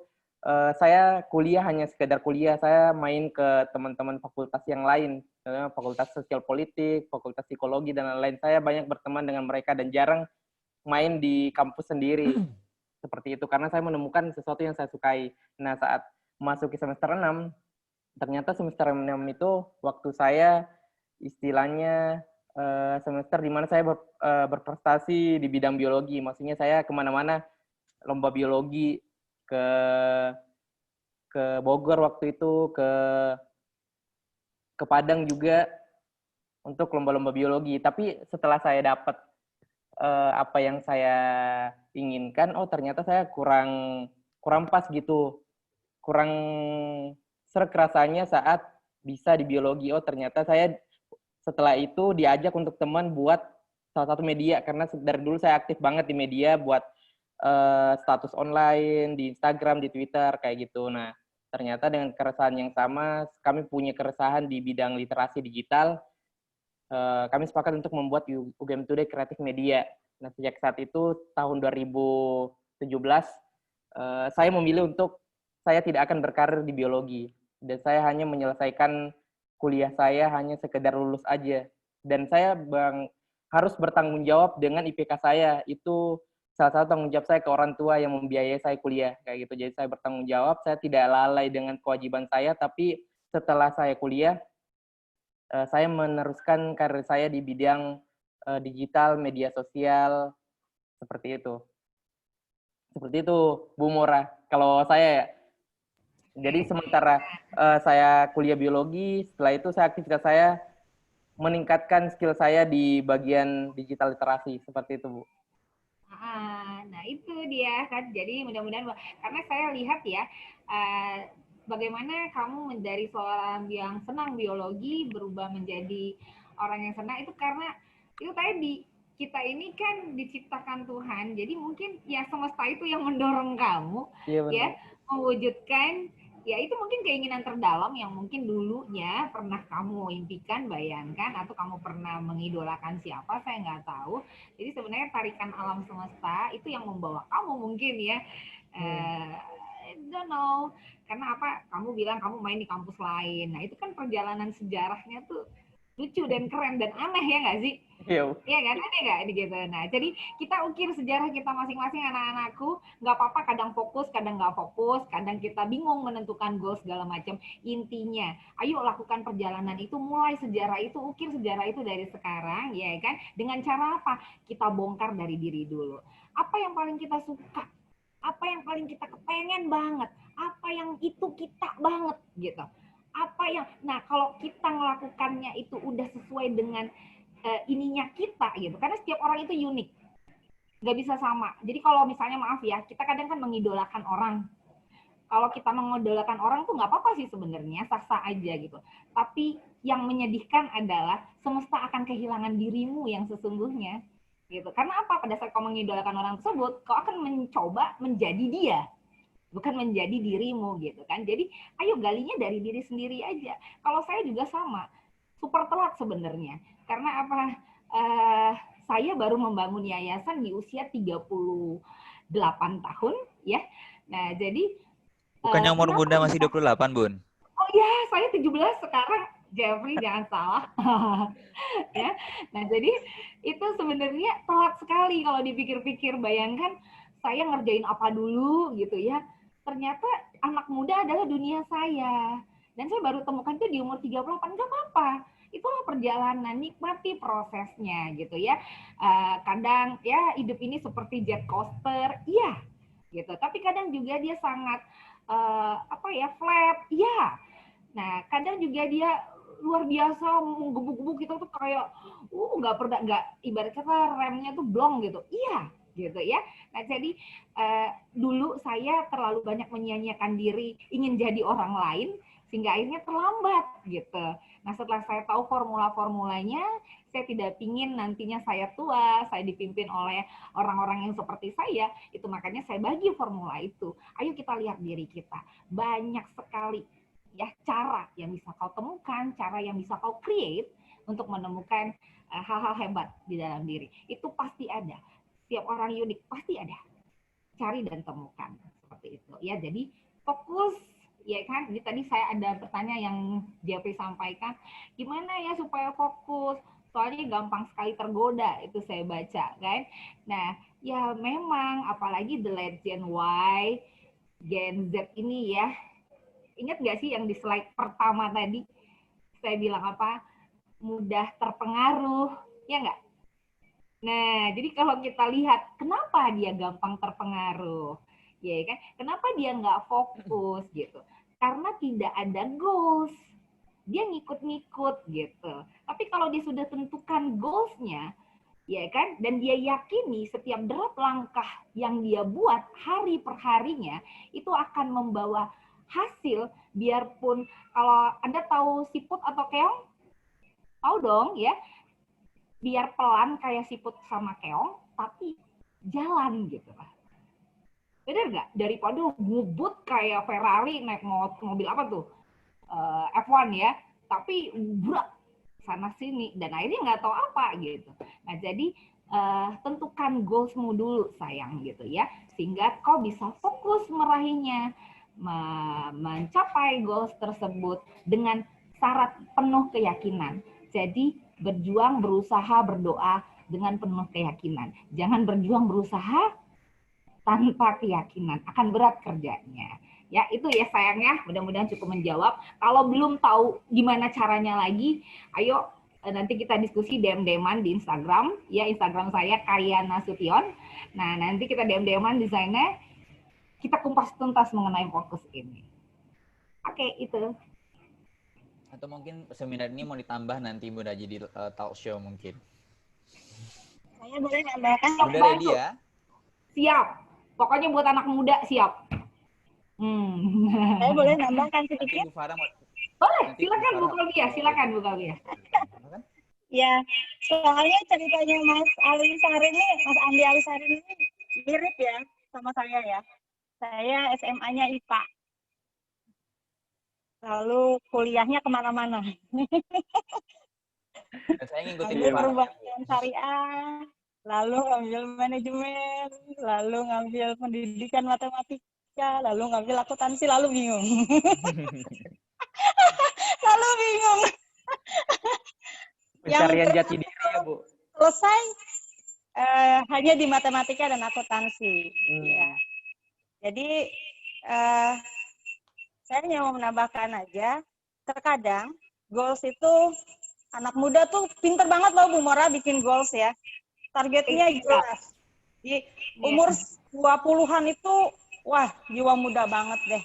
saya kuliah hanya sekedar kuliah. Saya main ke teman-teman fakultas yang lain, fakultas sosial politik, fakultas psikologi, dan lain-lain. Saya banyak berteman dengan mereka dan jarang main di kampus sendiri. Seperti itu, karena saya menemukan sesuatu yang saya sukai. Nah, saat masuk ke semester 6, ternyata semester 6 itu waktu saya istilahnya semester di mana saya berprestasi di bidang biologi. Maksudnya saya kemana-mana lomba biologi, ke Bogor waktu itu, ke Padang juga. untuk lomba-lomba biologi. Tapi setelah saya dapat apa yang saya inginkan, oh ternyata saya kurang pas gitu, kurang sreg rasanya saat bisa di biologi. Oh ternyata saya setelah itu diajak untuk teman buat salah satu media, karena dari dulu saya aktif banget di media buat status online di Instagram, di Twitter kayak gitu. Nah ternyata dengan keresahan yang sama, kami punya keresahan di bidang literasi digital. Kami sepakat untuk membuat UGM Today Kreatif Media. Nah, sejak saat itu, tahun 2017, saya memilih untuk saya tidak akan berkarir di biologi. Dan saya hanya menyelesaikan kuliah saya hanya sekedar lulus aja. Dan saya harus bertanggung jawab dengan IPK saya. Itu salah satu tanggung jawab saya ke orang tua yang membiayai saya kuliah. Kayak gitu. Jadi saya bertanggung jawab, saya tidak lalai dengan kewajiban saya, tapi setelah saya kuliah, saya meneruskan karir saya di bidang digital, media sosial, seperti itu. Seperti itu, Bu Mora. Kalau saya ya. Jadi sementara saya kuliah biologi, setelah itu aktivitas saya meningkatkan skill saya di bagian digital literasi. Seperti itu, Bu. Nah itu dia kan. Jadi mudah-mudahan, karena saya lihat ya, bagaimana kamu dari seorang yang senang biologi berubah menjadi orang yang senang, itu karena itu tadi, kita ini kan diciptakan Tuhan, jadi mungkin ya semesta itu yang mendorong kamu, ya, mewujudkan, ya itu mungkin keinginan terdalam yang mungkin dulunya pernah kamu impikan, bayangkan, atau kamu pernah mengidolakan siapa, saya nggak tahu. Jadi sebenarnya tarikan alam semesta itu yang membawa kamu mungkin ya. I don't know. Karena apa? Kamu bilang kamu main di kampus lain. Nah itu kan perjalanan sejarahnya tuh lucu dan keren dan aneh ya nggak sih? Iya kan? Aneh nggak gitu? Nah jadi kita ukir sejarah kita masing-masing, anak-anakku. Nggak apa-apa kadang fokus, kadang nggak fokus, kadang kita bingung menentukan goal segala macam. Intinya, ayo lakukan perjalanan itu, mulai sejarah itu, ukir sejarah itu dari sekarang, ya kan? Dengan cara apa? Kita bongkar dari diri dulu. Apa yang paling kita suka? Apa yang paling kita kepengen banget? Apa yang itu kita banget gitu? Apa yang, nah kalau kita melakukannya itu udah sesuai dengan ininya kita gitu, karena setiap orang itu unik, nggak bisa sama. Jadi kalau misalnya maaf ya, kita kadang kan mengidolakan orang. Kalau kita mengidolakan orang tuh nggak apa-apa sih sebenarnya, sah-sah aja gitu. Tapi yang menyedihkan adalah semesta akan kehilangan dirimu yang sesungguhnya gitu. Karena apa? Pada saat kau mengidolakan orang tersebut, kau akan mencoba menjadi dia, bukan menjadi dirimu gitu kan. Jadi ayo galinya dari diri sendiri aja. Kalau saya juga sama, super telat sebenarnya. Karena apa? Saya baru membangun yayasan di usia 38 tahun ya. Nah, jadi bukannya umur Bunda masih 28, Bun? Oh ya, saya 17 sekarang. Jeffrey, jangan salah. Ya. Nah, jadi itu sebenarnya telat sekali kalau dipikir-pikir. Bayangkan saya ngerjain apa dulu gitu ya. Ternyata anak muda adalah dunia saya. Dan saya baru temukan itu di umur 38, nggak apa-apa. Itulah perjalanan, nikmati prosesnya gitu ya. Kadang ya hidup ini seperti jet coaster, iya gitu. Tapi kadang juga dia sangat flat, iya. Nah, kadang juga dia luar biasa menggebuk-gebuk gitu tuh kayak nggak ibarat kata remnya tuh blong gitu, iya gitu ya. Nah jadi dulu saya terlalu banyak menyia-nyiakan diri ingin jadi orang lain sehingga akhirnya terlambat gitu. Nah setelah saya tahu formula-formulanya, saya tidak pingin nantinya saya tua, saya dipimpin oleh orang-orang yang seperti saya, itu makanya saya bagi formula itu. Ayo kita lihat diri kita, banyak sekali ya cara yang bisa kau temukan, cara yang bisa kau create untuk menemukan hal-hal hebat di dalam diri. Itu pasti ada. Setiap orang unik pasti ada. Cari dan temukan seperti itu. Ya, jadi fokus ya kan. Jadi tadi saya ada pertanyaan yang Jeffrey sampaikan, gimana ya supaya fokus? Soalnya gampang sekali tergoda, itu saya baca kan. Nah, ya memang apalagi the Gen Y, Gen Z ini ya. Ingat nggak sih yang di slide pertama tadi? Saya bilang apa? Mudah terpengaruh, ya nggak? Nah, jadi kalau kita lihat, kenapa dia gampang terpengaruh? Ya kan? Kenapa dia nggak fokus gitu? Karena tidak ada goals. dia ngikut-ngikut gitu. Tapi kalau dia sudah tentukan goals-nya, ya kan, dan dia yakini setiap drop langkah yang dia buat hari per harinya itu akan membawa hasil, biarpun kalau Anda tahu siput atau keong, tahu dong ya, biar pelan kayak siput sama keong, tapi jalan gitu lah. Bener nggak? Daripada ngebut kayak Ferrari naik mobil apa tuh? F1 ya, tapi berat sana sini dan akhirnya nggak tahu apa gitu. Nah jadi tentukan goalsmu dulu sayang gitu ya, sehingga kau bisa fokus meraihnya, mencapai goals tersebut dengan syarat penuh keyakinan. Jadi berjuang, berusaha, berdoa dengan penuh keyakinan. Jangan berjuang berusaha tanpa keyakinan, akan berat kerjanya. Ya, itu ya sayangnya, mudah-mudahan cukup menjawab. Kalau belum tahu gimana caranya lagi, ayo nanti kita diskusi DM-DM-an di Instagram, ya Instagram saya Kaya Nasution. Nah, nanti kita DM-DM-an di sana, kita kumpas tuntas mengenai fokus ini. Oke, itu. Atau mungkin seminar ini mau ditambah nanti Bunda jadi talk show mungkin. Saya boleh nambahkan? Bunda ready ya? Siap. Pokoknya buat anak muda siap. Saya boleh nambahkan Nanti sedikit? Bu Farah mau... Boleh, Nanti silakan Bu Bu Farah- Kalbia, silakan Bu Kalbia. Ya, soalnya ceritanya Mas Alisari ini, Mas Andi Alisari ini mirip ya sama saya ya. Saya SMA-nya IPA. Lalu kuliahnya kemana-mana. Dan saya ngikutin Bu Ambil Farah. perbankan syariah, lalu ngambil manajemen, lalu ngambil pendidikan matematika, lalu ngambil akuntansi, lalu bingung. Lalu bingung. Pencarian Yang jati diri ya, Bu. selesai hanya di matematika dan akuntansi. Ya. Jadi saya hanya mau menambahkan aja, terkadang goals itu anak muda tuh pinter banget loh Bu Mora bikin goals ya. Targetnya jelas. Di umur 20-an itu, wah jiwa muda banget deh.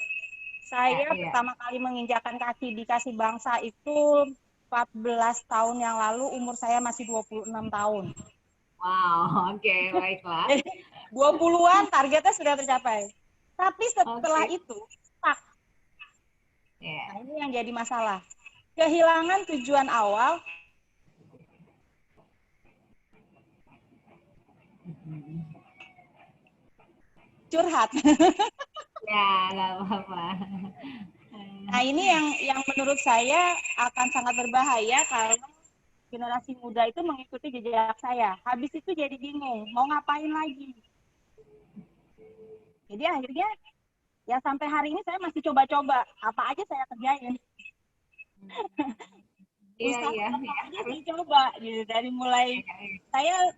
Saya pertama kali menginjakan kaki di Kasih Bangsa itu 14 tahun yang lalu, umur saya masih 26 tahun. Wow, oke, baiklah. 20-an targetnya sudah tercapai. Tapi setelah itu, stuck. Nah, ini yang jadi masalah. Kehilangan tujuan awal. Curhat. Ya, nggak apa-apa. Nah, ini yang menurut saya akan sangat berbahaya kalau generasi muda itu mengikuti jejak saya. Habis itu jadi bingung, mau ngapain lagi. Jadi akhirnya, ya sampai hari ini saya masih coba-coba. Apa aja saya kerjain. Iya. Harus coba. Gitu. Dari mulai, saya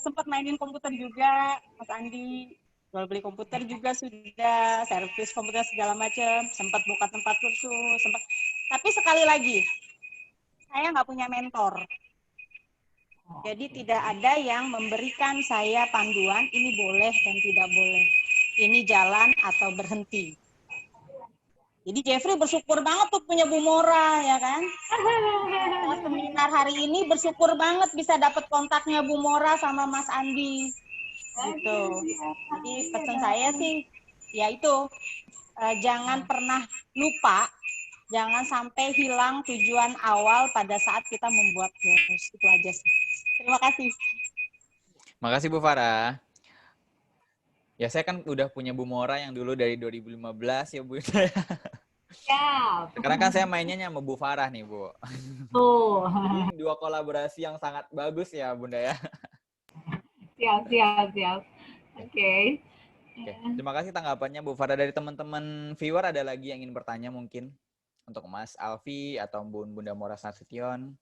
sempat mainin komputer juga, Mas Andi. Jual beli komputer juga sudah, servis komputer segala macam, sempat buka tempat kursus, sempat. Tapi sekali lagi, saya nggak punya mentor. Jadi tidak ada yang memberikan saya panduan, ini boleh dan tidak boleh. Ini jalan atau berhenti. Jadi Jeffrey bersyukur banget tuh punya Bu Mora, ya kan? Nah, seminar hari ini bersyukur banget bisa dapat kontaknya Bu Mora sama Mas Andi. Gitu. Jadi pesan saya sih, ya itu, jangan pernah lupa, jangan sampai hilang tujuan awal pada saat kita membuat goals. Itu aja sih. Terima kasih. Makasih Bu Farah. Ya saya kan udah punya Bu Mora yang dulu dari 2015 ya Bu. Siap. Sekarang kan saya mainnya sama Bu Farah nih Bu. Tuh. Jadi dua kolaborasi yang sangat bagus ya Bunda ya. Siap. Oke. Oke, terima kasih tanggapannya Bu Farah. Dari teman-teman viewer ada lagi yang ingin bertanya mungkin untuk Mas Alfi atau Bunda Mora Nasution.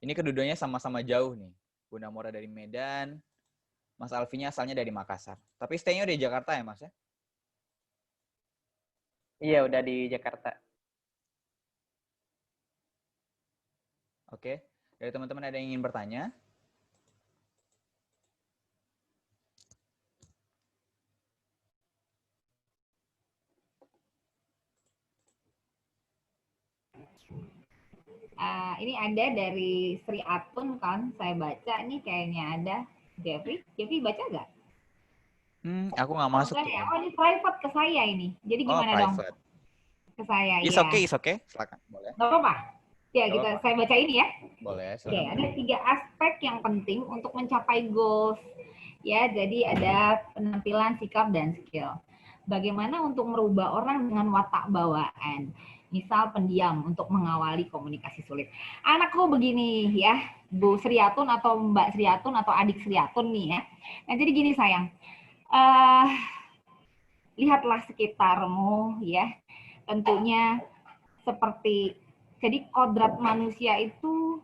Ini kedudukannya sama-sama jauh nih. Bunda Mora dari Medan, Mas Alfinya asalnya dari Makassar. Tapi stay-nya di Jakarta ya Mas ya? Iya, udah di Jakarta. Oke, dari teman-teman ada yang ingin bertanya? Ini ada dari Sri Atun kan, saya baca ini kayaknya ada Jeffrey baca nggak? Aku nggak Oh, masuk enggak tuh. ya. Oh, ini private ke saya ini. Jadi Oh, gimana dong? private. Ke saya It's ya. okay, it's okay. Silakan, boleh. Nggak apa-apa. Ya, Nggak apa-apa. saya baca ini ya. Boleh, Oke, silakan. ada 3 aspek yang penting untuk mencapai goals. Ya, jadi ada penampilan, sikap, dan skill. Bagaimana untuk merubah orang dengan watak bawaan? Misal pendiam untuk mengawali komunikasi sulit. Anakku begini ya, Bu Sriatun atau Mbak Sriatun atau adik Sriatun nih ya. Nah, jadi gini sayang, lihatlah sekitarmu ya. Tentunya seperti, jadi kodrat manusia itu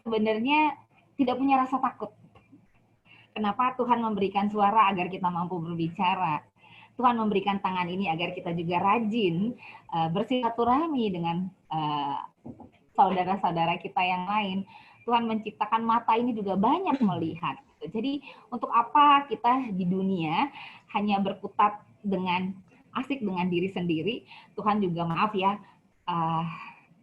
sebenarnya tidak punya rasa takut. Kenapa Tuhan memberikan suara agar kita mampu berbicara? Tuhan memberikan tangan ini agar kita juga rajin bersilaturahmi dengan saudara-saudara kita yang lain. Tuhan menciptakan mata ini juga banyak melihat. Jadi untuk apa kita di dunia hanya berkutat dengan asik dengan diri sendiri? Tuhan juga maaf ya,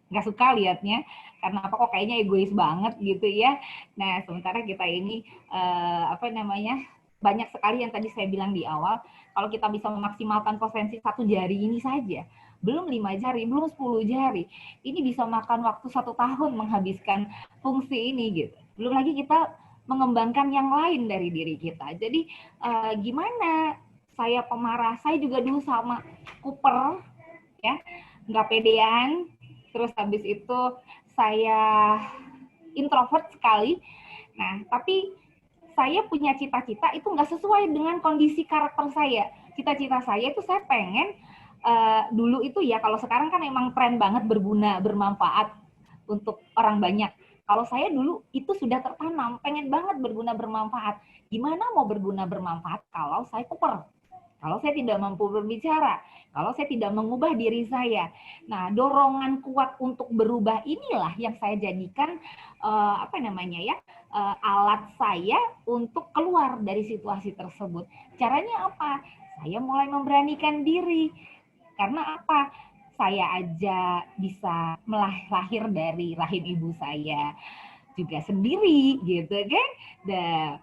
nggak suka lihatnya, karena apa kok kayaknya egois banget gitu ya. Nah sementara kita ini banyak sekali yang tadi saya bilang di awal, kalau kita bisa memaksimalkan potensi 1 jari ini saja, belum 5 jari, belum 10 jari, ini bisa makan waktu 1 tahun menghabiskan fungsi ini gitu. Belum lagi kita mengembangkan yang lain dari diri kita. Jadi gimana saya pemarah, saya juga dulu sama Cooper ya, nggak pedean, terus habis itu saya introvert sekali. Nah, tapi saya punya cita-cita itu nggak sesuai dengan kondisi karakter saya. Cita-cita saya itu saya pengen dulu itu ya, kalau sekarang kan emang tren banget berguna, bermanfaat untuk orang banyak. Kalau saya dulu itu sudah tertanam, pengen banget berguna, bermanfaat. Gimana mau berguna, bermanfaat kalau saya kuper? Kalau saya tidak mampu berbicara, kalau saya tidak mengubah diri saya. Nah, dorongan kuat untuk berubah inilah yang saya jadikan alat saya untuk keluar dari situasi tersebut. Caranya apa? Saya mulai memberanikan diri. Karena apa? Saya aja bisa lahir dari rahim ibu saya juga sendiri gitu kan. Dan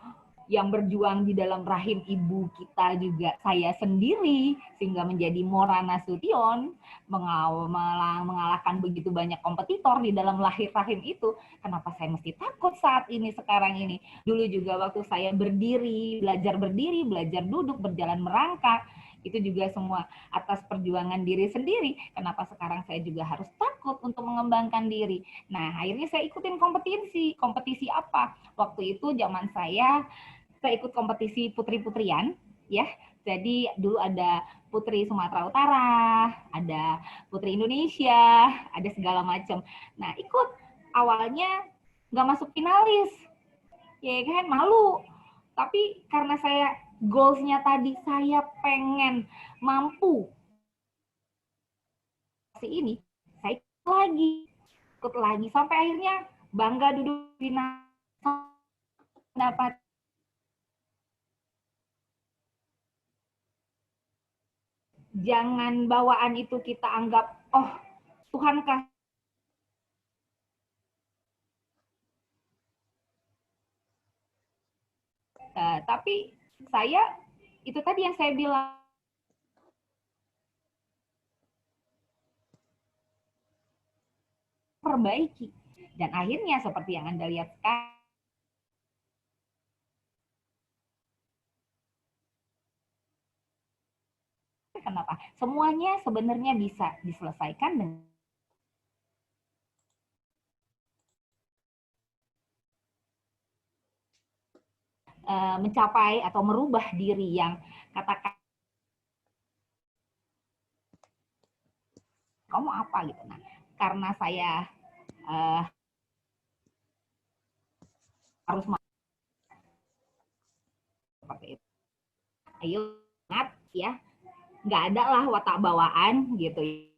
yang berjuang di dalam rahim ibu kita juga saya sendiri, sehingga menjadi Mora Nasution, mengalahkan begitu banyak kompetitor di dalam lahir rahim itu. Kenapa saya mesti takut saat ini, sekarang ini? Dulu juga waktu saya berdiri, belajar duduk, berjalan merangkak, itu juga semua atas perjuangan diri sendiri. Kenapa sekarang saya juga harus takut untuk mengembangkan diri? Nah, akhirnya saya ikutin kompetisi. Kompetisi apa? Waktu itu zaman saya ikut kompetisi putri-putrian ya. Jadi dulu ada Putri Sumatera Utara, ada Putri Indonesia, ada segala macam. Nah, ikut awalnya nggak masuk finalis, ya kan, malu. Tapi karena saya goals-nya tadi, saya pengen mampu ini, saya ikut lagi sampai akhirnya bangga duduk di dapat. Jangan bawaan itu kita anggap, oh Tuhan kasih. Tapi saya, itu tadi yang saya bilang, perbaiki. Dan akhirnya seperti yang Anda lihat sekarang, kenapa? Semuanya sebenarnya bisa diselesaikan dengan mencapai atau merubah diri yang katakan kamu apa gitu. Nah, karena saya harus seperti itu. Ayo ingat ya, nggak ada lah watak bawaan gitu.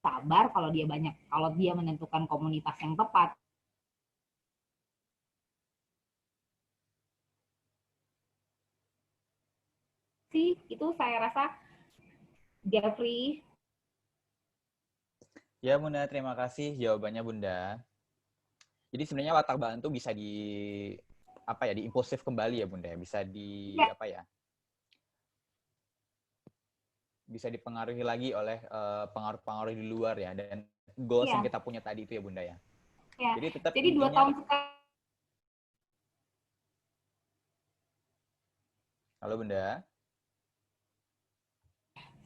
Sabar kalau dia menentukan komunitas yang tepat. Sih, itu saya rasa Jeffrey. Ya Bunda, terima kasih jawabannya Bunda. Jadi sebenarnya watak bantu bisa diimpulsif kembali ya Bunda, bisa Ya. Bisa dipengaruhi lagi oleh pengaruh-pengaruh di luar ya, dan goals yang kita punya tadi itu ya Bunda ya. Ya. Jadi tetap Jadi 2 tahun sekali. Halo Bunda.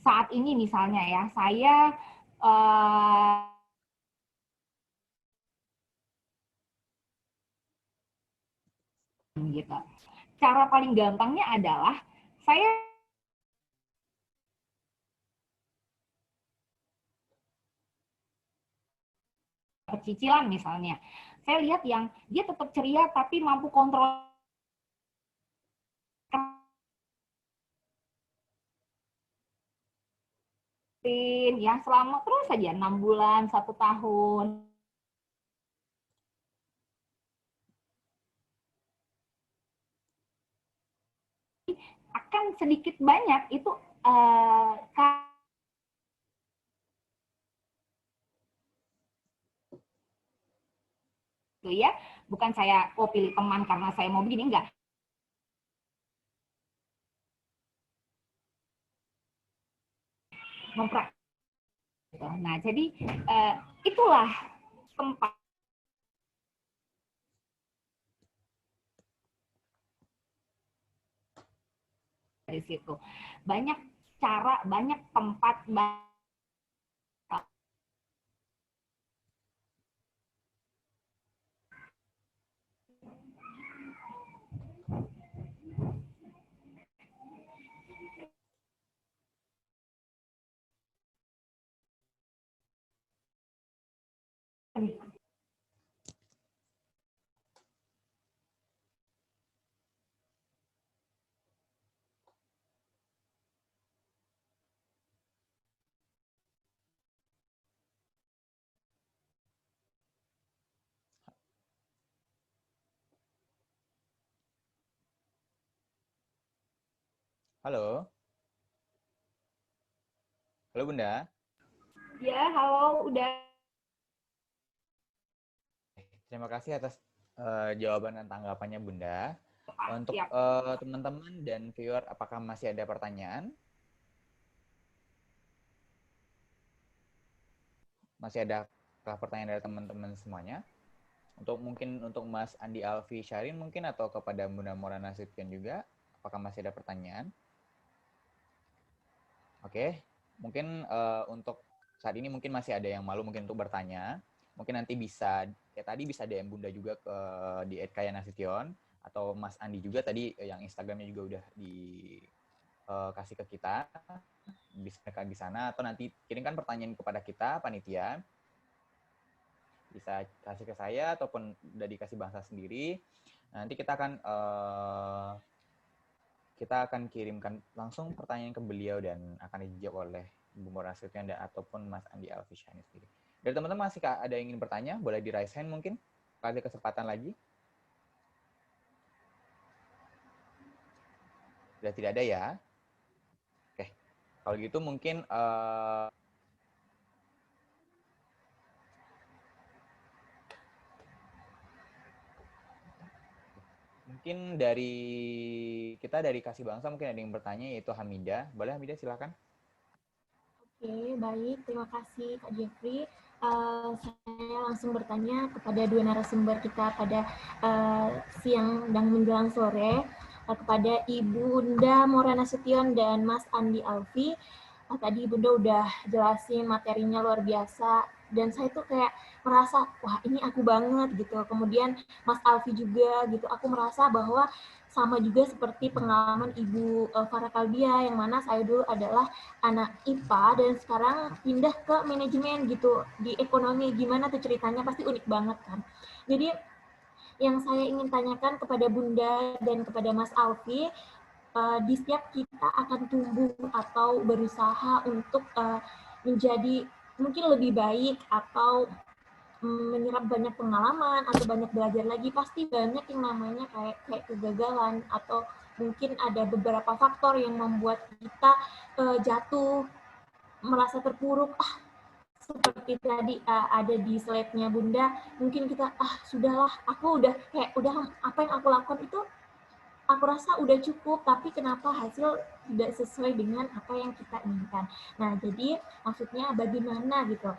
Saat ini misalnya ya, saya gitu. Cara paling gampangnya adalah saya cicilan misalnya. Saya lihat yang dia tetap ceria tapi mampu kontrol ya selama terus saja 6 bulan, 1 tahun. Akan sedikit banyak itu ya, bukan saya pilih teman karena saya mau begini, enggak. Nah, jadi itulah tempat dari situ. Banyak cara, banyak tempat, Halo. Halo Bunda. ya, halo, udah. Terima kasih atas jawaban dan tanggapannya Bunda. Untuk teman-teman dan viewer, apakah masih ada pertanyaan? Masih ada pertanyaan dari teman-teman semuanya? Mungkin untuk Mas Andi Alfi Syarin mungkin, atau kepada Bunda Morana Nasution juga, apakah masih ada pertanyaan? Oke, mungkin untuk saat ini mungkin masih ada yang malu mungkin untuk bertanya. Mungkin nanti bisa, tadi bisa DM Bunda juga di @kayanasution, atau Mas Andi juga tadi yang Instagramnya juga udah dikasih ke kita, bisa di sana, atau nanti kirimkan pertanyaan kepada kita panitia, bisa kasih ke saya ataupun udah dikasih bahasa sendiri. Nanti kita akan kirimkan langsung pertanyaan ke beliau dan akan dijawab oleh Bu Morana Nasution ataupun Mas Andi Alfi Syarin sendiri. Dari teman-teman masih ada yang ingin bertanya, boleh di raise hand mungkin. Ada kesempatan lagi. Sudah tidak ada ya? Oke, kalau gitu mungkin dari kita, dari Kasih Bangsa, mungkin ada yang bertanya, yaitu Hamidah. Boleh Hamidah, silakan. Oke, baik. Terima kasih Kak Jeffrey. Saya langsung bertanya kepada dua narasumber kita pada siang dan menjelang sore, kepada Ibu Bunda Morana Nasution dan Mas Andi Alfi. Tadi Bunda udah jelasin materinya luar biasa, dan saya tuh kayak merasa, wah ini aku banget gitu. Kemudian Mas Alfi juga gitu, aku merasa bahwa sama juga seperti pengalaman Ibu Farah Kalbia, yang mana saya dulu adalah anak IPA dan sekarang pindah ke manajemen gitu di ekonomi. Gimana tuh ceritanya, pasti unik banget kan. Jadi yang saya ingin tanyakan kepada Bunda dan kepada Mas Alfi, di setiap kita akan tumbuh atau berusaha untuk menjadi mungkin lebih baik atau menyerap banyak pengalaman atau banyak belajar lagi, pasti banyak yang namanya kayak kegagalan, atau mungkin ada beberapa faktor yang membuat kita jatuh merasa terpuruk, seperti tadi ada di slide-nya Bunda, mungkin kita sudahlah, aku udah apa yang aku lakukan itu aku rasa udah cukup, tapi kenapa hasil tidak sesuai dengan apa yang kita inginkan. Nah, jadi maksudnya bagaimana gitu.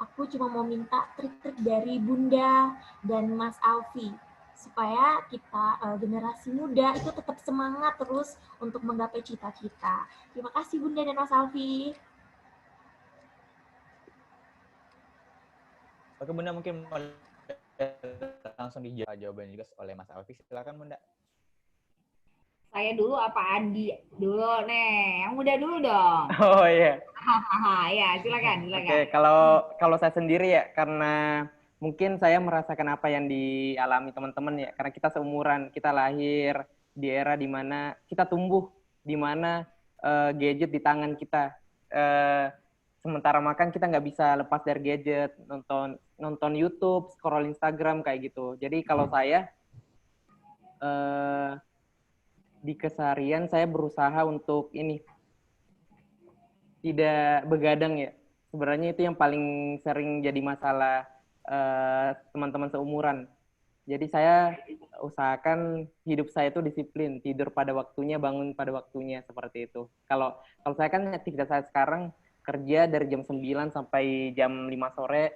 Aku cuma mau minta trik-trik dari Bunda dan Mas Alfi supaya kita generasi muda itu tetap semangat terus untuk menggapai cita-cita. Terima kasih Bunda dan Mas Alfi. Oke Bunda, mungkin langsung dijawab jawaban juga oleh Mas Alfi. Silakan Bunda. Saya dulu apa Andi dulu nih? Yang muda dulu dong. Oh iya. Ya, silakan. Oke, kalau saya sendiri ya, karena mungkin saya merasakan apa yang dialami teman-teman ya, karena kita seumuran, kita lahir di era di mana kita tumbuh, di mana gadget di tangan kita. Sementara makan kita nggak bisa lepas dari gadget, nonton YouTube, scroll Instagram kayak gitu. Jadi kalau saya di keseharian saya berusaha untuk ini tidak begadang ya. Sebenarnya itu yang paling sering jadi masalah teman-teman seumuran. Jadi saya usahakan hidup saya itu disiplin, tidur pada waktunya, bangun pada waktunya, seperti itu. Kalau saya kan aktivitas saya sekarang kerja dari jam 9 sampai jam 5 sore,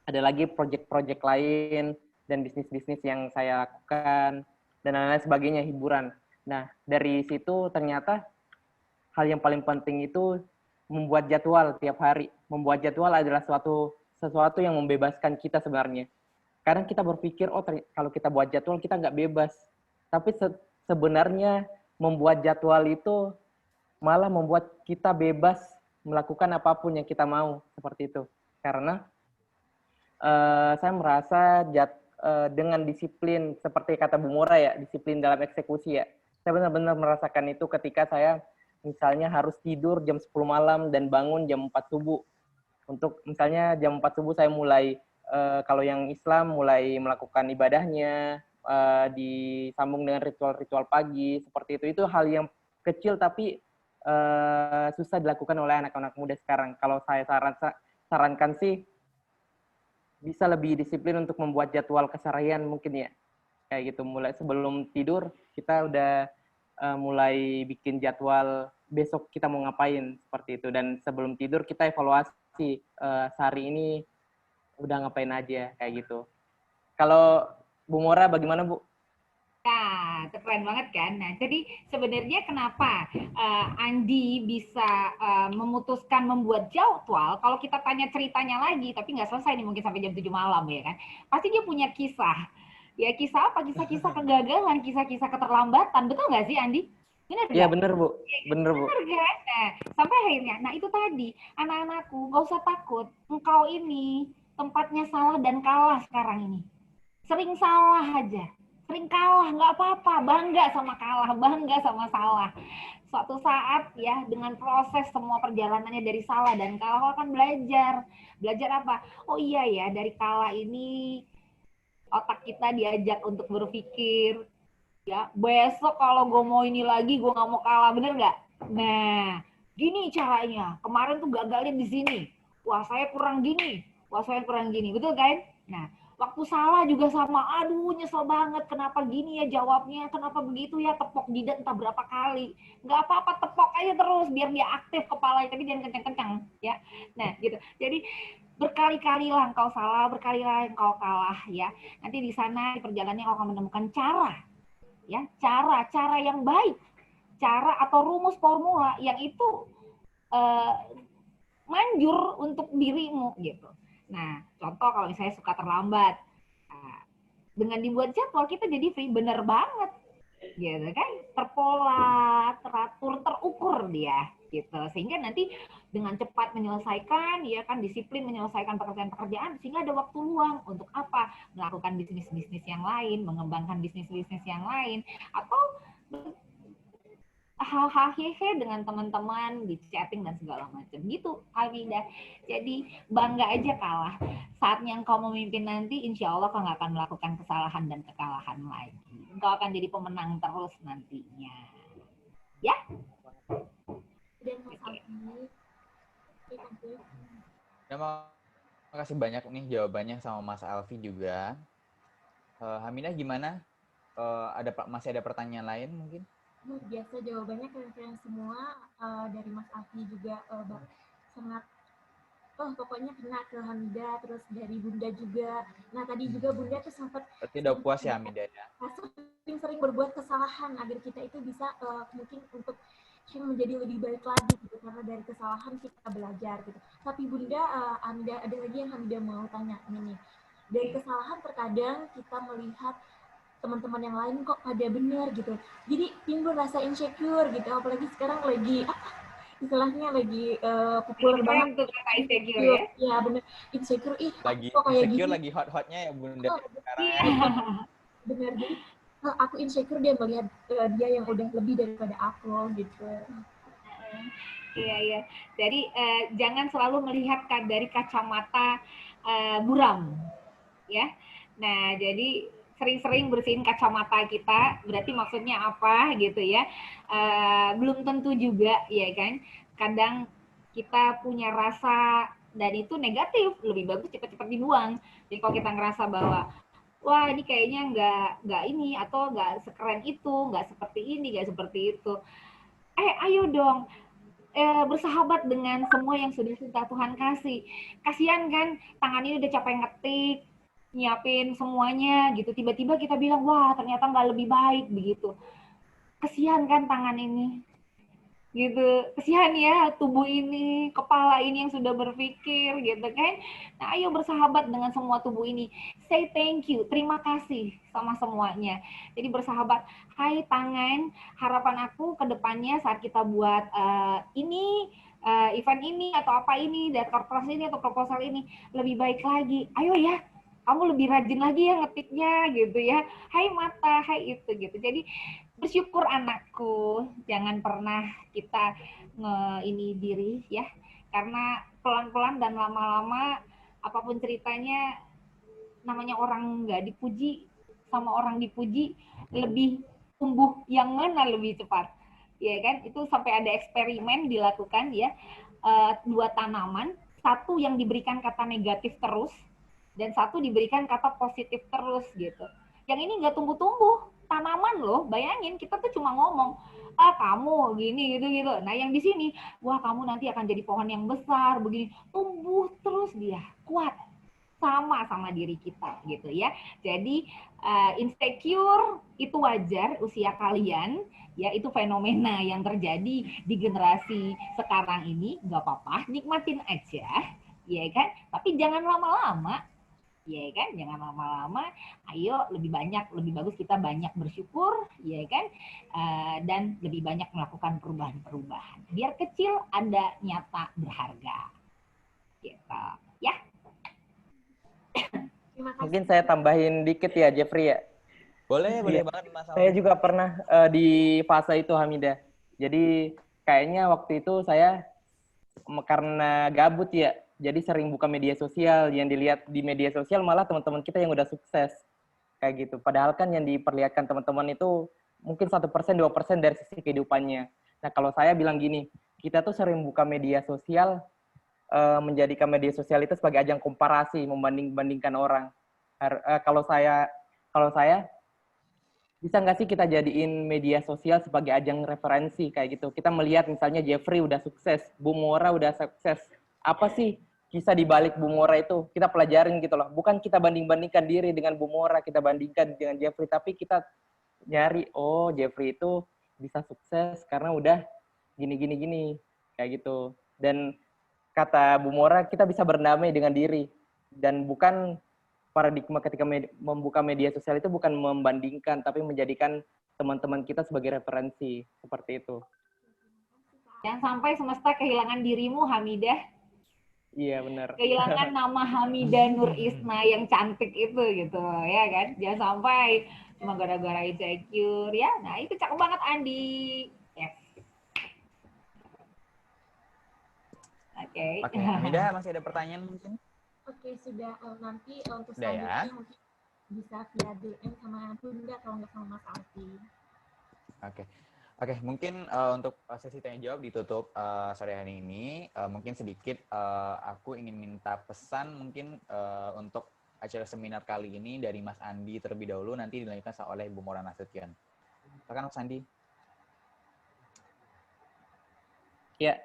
ada lagi proyek-proyek lain dan bisnis-bisnis yang saya lakukan dan lain-lain sebagainya, hiburan. Nah, dari situ ternyata hal yang paling penting itu membuat jadwal tiap hari. Membuat jadwal adalah sesuatu yang membebaskan kita sebenarnya. Kadang kita berpikir, kalau kita buat jadwal kita nggak bebas. Tapi sebenarnya membuat jadwal itu malah membuat kita bebas melakukan apapun yang kita mau, seperti itu. Karena saya merasa dengan disiplin, seperti kata Bu Mura ya, disiplin dalam eksekusi ya. Saya benar-benar merasakan itu ketika saya misalnya harus tidur jam 10 malam dan bangun jam 4 subuh. Untuk misalnya jam 4 subuh saya mulai, kalau yang Islam mulai melakukan ibadahnya, disambung dengan ritual-ritual pagi, seperti itu. Itu hal yang kecil tapi susah dilakukan oleh anak-anak muda sekarang. Kalau saya sarankan sih, bisa lebih disiplin untuk membuat jadwal keseharian mungkin ya. Kayak gitu, mulai sebelum tidur, kita udah mulai bikin jadwal besok kita mau ngapain, seperti itu. Dan sebelum tidur kita evaluasi sehari ini udah ngapain aja, kayak gitu. Kalau Bu Mora bagaimana Bu? Nah, keren banget kan. Nah, jadi sebenarnya kenapa Andi bisa memutuskan membuat jadwal, kalau kita tanya ceritanya lagi, tapi nggak selesai nih mungkin sampai jam 7 malam ya kan. Pasti dia punya kisah. Ya kisah apa? Kisah-kisah kegagalan, kisah-kisah keterlambatan. Betul nggak sih Andi? Benar nggak? Iya bener Bu, bener Bu. Benar kan? Nah, sampai akhirnya, nah itu tadi, anak-anakku nggak usah takut. Engkau ini tempatnya salah dan kalah sekarang ini. Sering salah aja. Sering kalah, nggak apa-apa, bangga sama kalah, bangga sama salah. Suatu saat ya, dengan proses semua perjalanannya dari salah dan kalah, kau akan belajar. Belajar apa? Oh iya ya, dari kalah ini otak kita diajak untuk berpikir, ya besok kalau gue mau ini lagi, gue nggak mau kalah, bener nggak? Nah, gini caranya. Kemarin tuh gagalnya di sini. Wah, saya kurang gini. Wah, saya kurang gini. Betul kan? Nah, waktu salah juga sama, aduh nyesel banget, kenapa gini ya jawabnya, kenapa begitu ya, tepok jidat entah berapa kali. Nggak apa-apa, tepok aja terus, biar dia aktif kepalanya, tapi jangan kencang-kencang. Ya. Nah, gitu. Jadi, berkali-kali lah engkau salah, berkali-kali engkau kalah. Ya. Nanti di sana, di perjalanannya engkau akan menemukan cara. Ya, cara yang baik. Cara atau rumus formula yang itu manjur untuk dirimu, gitu. Nah, contoh kalau misalnya suka terlambat, nah, dengan dibuat jadwal kita jadi free, bener banget, gitu kan? Terpola, teratur, terukur dia, gitu. Sehingga nanti dengan cepat menyelesaikan, ya kan, disiplin menyelesaikan pekerjaan-pekerjaan, sehingga ada waktu luang untuk apa? Melakukan bisnis-bisnis yang lain, mengembangkan bisnis-bisnis yang lain, atau hal-hal hehe dengan teman-teman di chatting dan segala macam gitu, Alwida. Jadi bangga aja kalah. Saatnya engkau memimpin nanti, insya Allah kau nggak akan melakukan kesalahan dan kekalahan lagi. Engkau akan jadi pemenang terus nantinya. Ya? Dan Mas Alfi, Oke. Terima kasih banyak nih jawabannya sama Mas Alfi juga. Hamidah gimana? Masih ada pertanyaan lain mungkin? Luar biasa jawabannya keren-keren semua. Dari Mas Alfi juga sangat pokoknya kena ke Hamidah, terus dari Bunda juga. Nah tadi juga Bunda tuh sempat Berarti udah puas ya Hamidah ya? sering berbuat kesalahan agar kita itu bisa mungkin untuk yang menjadi lebih baik lagi gitu, karena dari kesalahan kita belajar gitu. Tapi Bunda, Hamidah, ada lagi yang Hamidah mau tanya ini. Dari kesalahan terkadang kita melihat teman-teman yang lain kok pada benar gitu. Jadi timbul rasa insecure gitu, apalagi sekarang lagi istilahnya lagi populer banget untuk kata insecure ya. Ya bener, insecure Lagi kok kayak insecure, gini. lagi hot-hotnya ya Bunda sekarang ya. Bener, jadi aku insecure dia melihat dia yang udah lebih daripada aku gitu. Iya. Jadi jangan selalu melihat dari kacamata buram, ya. Nah, jadi sering-sering bersihin kacamata kita, berarti maksudnya apa gitu ya? Belum tentu juga, ya kan? Kadang kita punya rasa dan itu negatif, lebih bagus cepat-cepat dibuang. Jadi kalau kita ngerasa bahwa wah ini kayaknya nggak ini atau nggak sekeren itu, nggak seperti ini, nggak seperti itu. Ayo dong bersahabat dengan semua yang sudah Tuhan kasih. Kasihan kan tangannya udah capek ngetik, nyiapin semuanya gitu. Tiba-tiba kita bilang, wah ternyata nggak lebih baik begitu. Kasihan kan tangan ini. Gitu. Kasihan ya tubuh ini, kepala ini yang sudah berpikir gitu kan. Nah, ayo bersahabat dengan semua tubuh ini. Say thank you, terima kasih sama semuanya. Jadi bersahabat, hai tangan, harapan aku ke depannya saat kita buat event ini atau apa ini, data korporasi ini atau proposal ini lebih baik lagi. Ayo ya, kamu lebih rajin lagi ya ngetiknya gitu ya. Hai mata, hai itu gitu. Jadi bersyukur anakku, jangan pernah kita ini diri ya, karena pelan-pelan dan lama-lama apapun ceritanya, namanya orang nggak dipuji sama orang dipuji lebih tumbuh yang mana lebih cepat, ya kan? Itu sampai ada eksperimen dilakukan ya, 2 tanaman, satu yang diberikan kata negatif terus dan satu diberikan kata positif terus gitu. Yang ini nggak tumbuh-tumbuh, tanaman loh, bayangin kita tuh cuma ngomong, kamu gini gitu. Nah yang di sini, wah kamu nanti akan jadi pohon yang besar, begini, tumbuh terus dia, kuat, sama diri kita gitu ya. Jadi insecure itu wajar usia kalian, ya itu fenomena yang terjadi di generasi sekarang ini, nggak apa-apa, nikmatin aja, ya kan? Tapi jangan lama-lama, ya kan? Jangan lama-lama. Ayo lebih bagus kita banyak bersyukur, ya kan? Dan lebih banyak melakukan perubahan-perubahan. Biar kecil ada nyata berharga. Gitu. Ya. Mungkin saya tambahin dikit ya Jeffrey ya. Boleh banget Mas Alfi. Saya juga pernah di fase itu Hamidah. Jadi kayaknya waktu itu saya karena gabut ya, jadi sering buka media sosial. Yang dilihat di media sosial malah teman-teman kita yang udah sukses kayak gitu. Padahal kan yang diperlihatkan teman-teman itu mungkin 1%, 2% dari sisi kehidupannya. Nah kalau saya bilang gini, kita tuh sering buka media sosial, menjadikan media sosial itu sebagai ajang komparasi, membanding-bandingkan orang. Kalau saya bisa nggak sih kita jadiin media sosial sebagai ajang referensi kayak gitu? Kita melihat misalnya Jeffrey udah sukses, Bu Mora udah sukses. Apa sih kisah di balik Bu Mora itu? Kita pelajarin gitu loh. Bukan kita banding-bandingkan diri dengan Bu Mora, kita bandingkan dengan Jeffrey, tapi kita nyari, oh Jeffrey itu bisa sukses karena udah gini kayak gitu. Dan kata Bu Mora, kita bisa berdamai dengan diri dan bukan paradigma ketika membuka media sosial itu bukan membandingkan, tapi menjadikan teman-teman kita sebagai referensi. Seperti itu. Jangan sampai semesta kehilangan dirimu, Hamidah. Iya, benar. Kehilangan nama Hamidah Nur Isna yang cantik itu, gitu. Ya kan? Jangan sampai cuma gara-gara insecure, ya. Nah, itu cakep banget, Andi. Yes. Oke. Hamidah, masih ada pertanyaan mungkin? Oke, sudah. Nanti untuk Udah selanjutnya ya? mungkin bisa via DM sama Bunda kalau nggak sama Mas Alfi. Oke. Oke, mungkin untuk sesi tanya jawab ditutup sore hari ini. Mungkin sedikit aku ingin minta pesan mungkin untuk acara seminar kali ini dari Mas Andi terlebih dahulu, nanti dilanjutkan oleh Bu Mora Nasution. Silakan Mas Andi. Ya,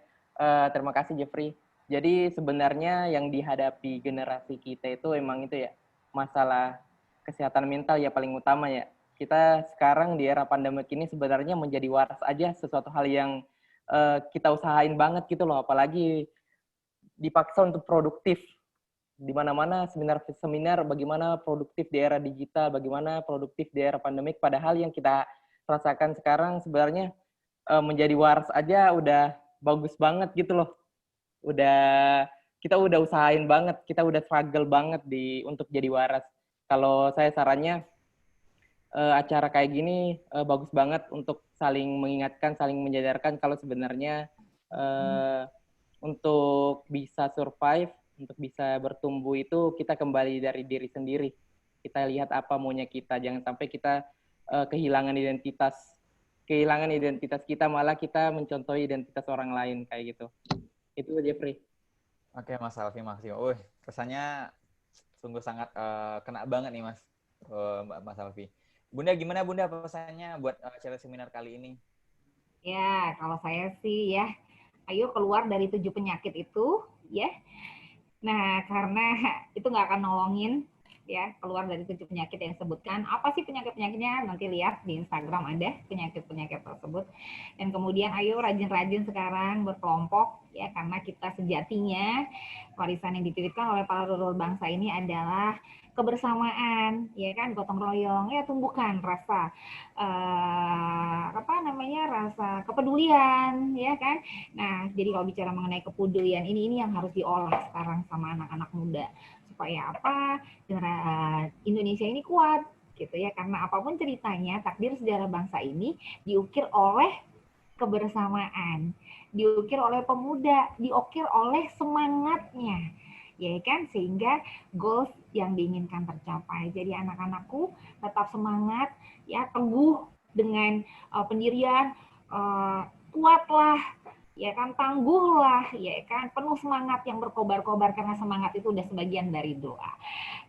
terima kasih Jeffrey. Jadi sebenarnya yang dihadapi generasi kita itu emang itu ya, masalah kesehatan mental ya paling utama ya. Kita sekarang di era pandemik ini sebenarnya menjadi waras aja sesuatu hal yang kita usahain banget gitu loh, apalagi dipaksa untuk produktif. Di mana-mana seminar-seminar bagaimana produktif di era digital, bagaimana produktif di era pandemik, padahal yang kita rasakan sekarang sebenarnya menjadi waras aja udah bagus banget gitu loh. Kita udah usahain banget, kita udah struggle banget untuk jadi waras. Kalau saya sarannya acara kayak gini bagus banget untuk saling mengingatkan, saling menyadarkan kalau sebenarnya untuk bisa survive, untuk bisa bertumbuh itu kita kembali dari diri sendiri. Kita lihat apa maunya kita, jangan sampai kita kehilangan identitas kita, malah kita mencontohi identitas orang lain kayak gitu. Itu Jeffrey. Oke, Mas Alfi, makasih. Kesannya sungguh sangat kena banget nih Mas Alfi. Bunda, gimana Bunda pesannya buat acara seminar kali ini? Ya, kalau saya sih ya, ayo keluar dari 7 penyakit itu, ya. Nah, karena itu nggak akan nolongin, ya, keluar dari 7 penyakit yang disebutkan. Apa sih penyakit-penyakitnya? Nanti lihat di Instagram ada penyakit-penyakit tersebut. Dan kemudian ayo rajin-rajin sekarang berkelompok, ya, karena kita sejatinya warisan yang dititipkan oleh para leluhur bangsa ini adalah kebersamaan, ya kan, gotong royong, ya, tumbuhkan rasa rasa kepedulian, ya kan. Nah, jadi kalau bicara mengenai kepedulian ini yang harus diolah sekarang sama anak-anak muda supaya apa? Indonesia ini kuat, gitu ya, karena apapun ceritanya, takdir sejarah bangsa ini diukir oleh kebersamaan, diukir oleh pemuda, diukir oleh semangatnya, ya kan, sehingga goals yang diinginkan tercapai. Jadi anak-anakku tetap semangat, ya, teguh dengan pendirian, kuatlah, ya kan, tangguhlah, ya kan, penuh semangat yang berkobar-kobar, karena semangat itu udah sebagian dari doa.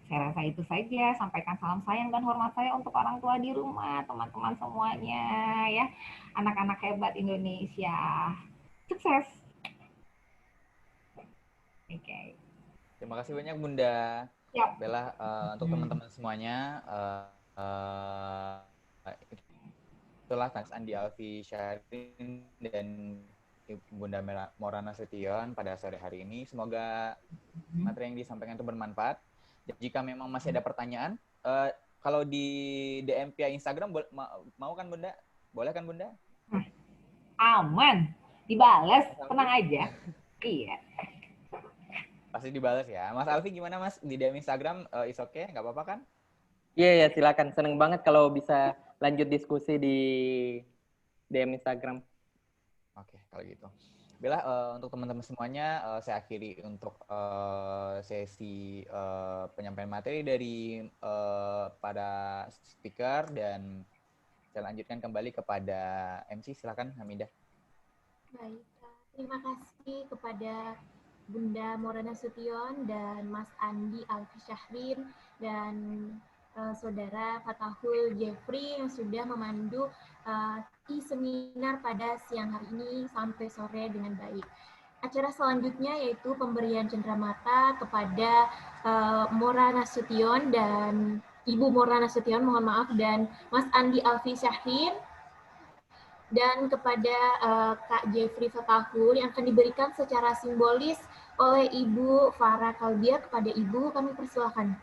Saya rasa itu saja. Sampaikan salam sayang dan hormat saya untuk orang tua di rumah, teman-teman semuanya, ya, anak-anak hebat Indonesia. Sukses. Oke. Terima kasih banyak Bunda Bella. Untuk teman-teman semuanya, itulah Mas Andi Alfi Syahrin dan Bunda Mora Nasution pada sore hari ini. Semoga materi yang disampaikan itu bermanfaat. Jika memang masih ada pertanyaan, kalau di DM via Instagram mau kan Bunda? Boleh kan Bunda? Aman, dibalas, tenang aja. Iya. Pasti dibalas ya. Mas Alfi gimana Mas? Di DM Instagram is okay? Nggak apa-apa kan? Iya, silakan. Seneng banget kalau bisa lanjut diskusi di DM Instagram. Oke, kalau gitu. Bella, untuk teman-teman semuanya, saya akhiri untuk sesi penyampaian materi dari pada speaker, dan saya lanjutkan kembali kepada MC. Silakan, Hamidah. Baik, terima kasih kepada Bunda Mora Nasution dan Mas Andi Alfi Syahrin dan Saudara Fatahul Jeffrey yang sudah memandu seminar pada siang hari ini sampai sore dengan baik. Acara selanjutnya yaitu pemberian cenderamata kepada Mora Nasution dan Ibu Mora Nasution, mohon maaf, dan Mas Andi Alfi Syahrin, dan kepada Kak Jeffrey Fatahul yang akan diberikan secara simbolis oleh Ibu Farah Kalbia. Kepada Ibu kami persilakan.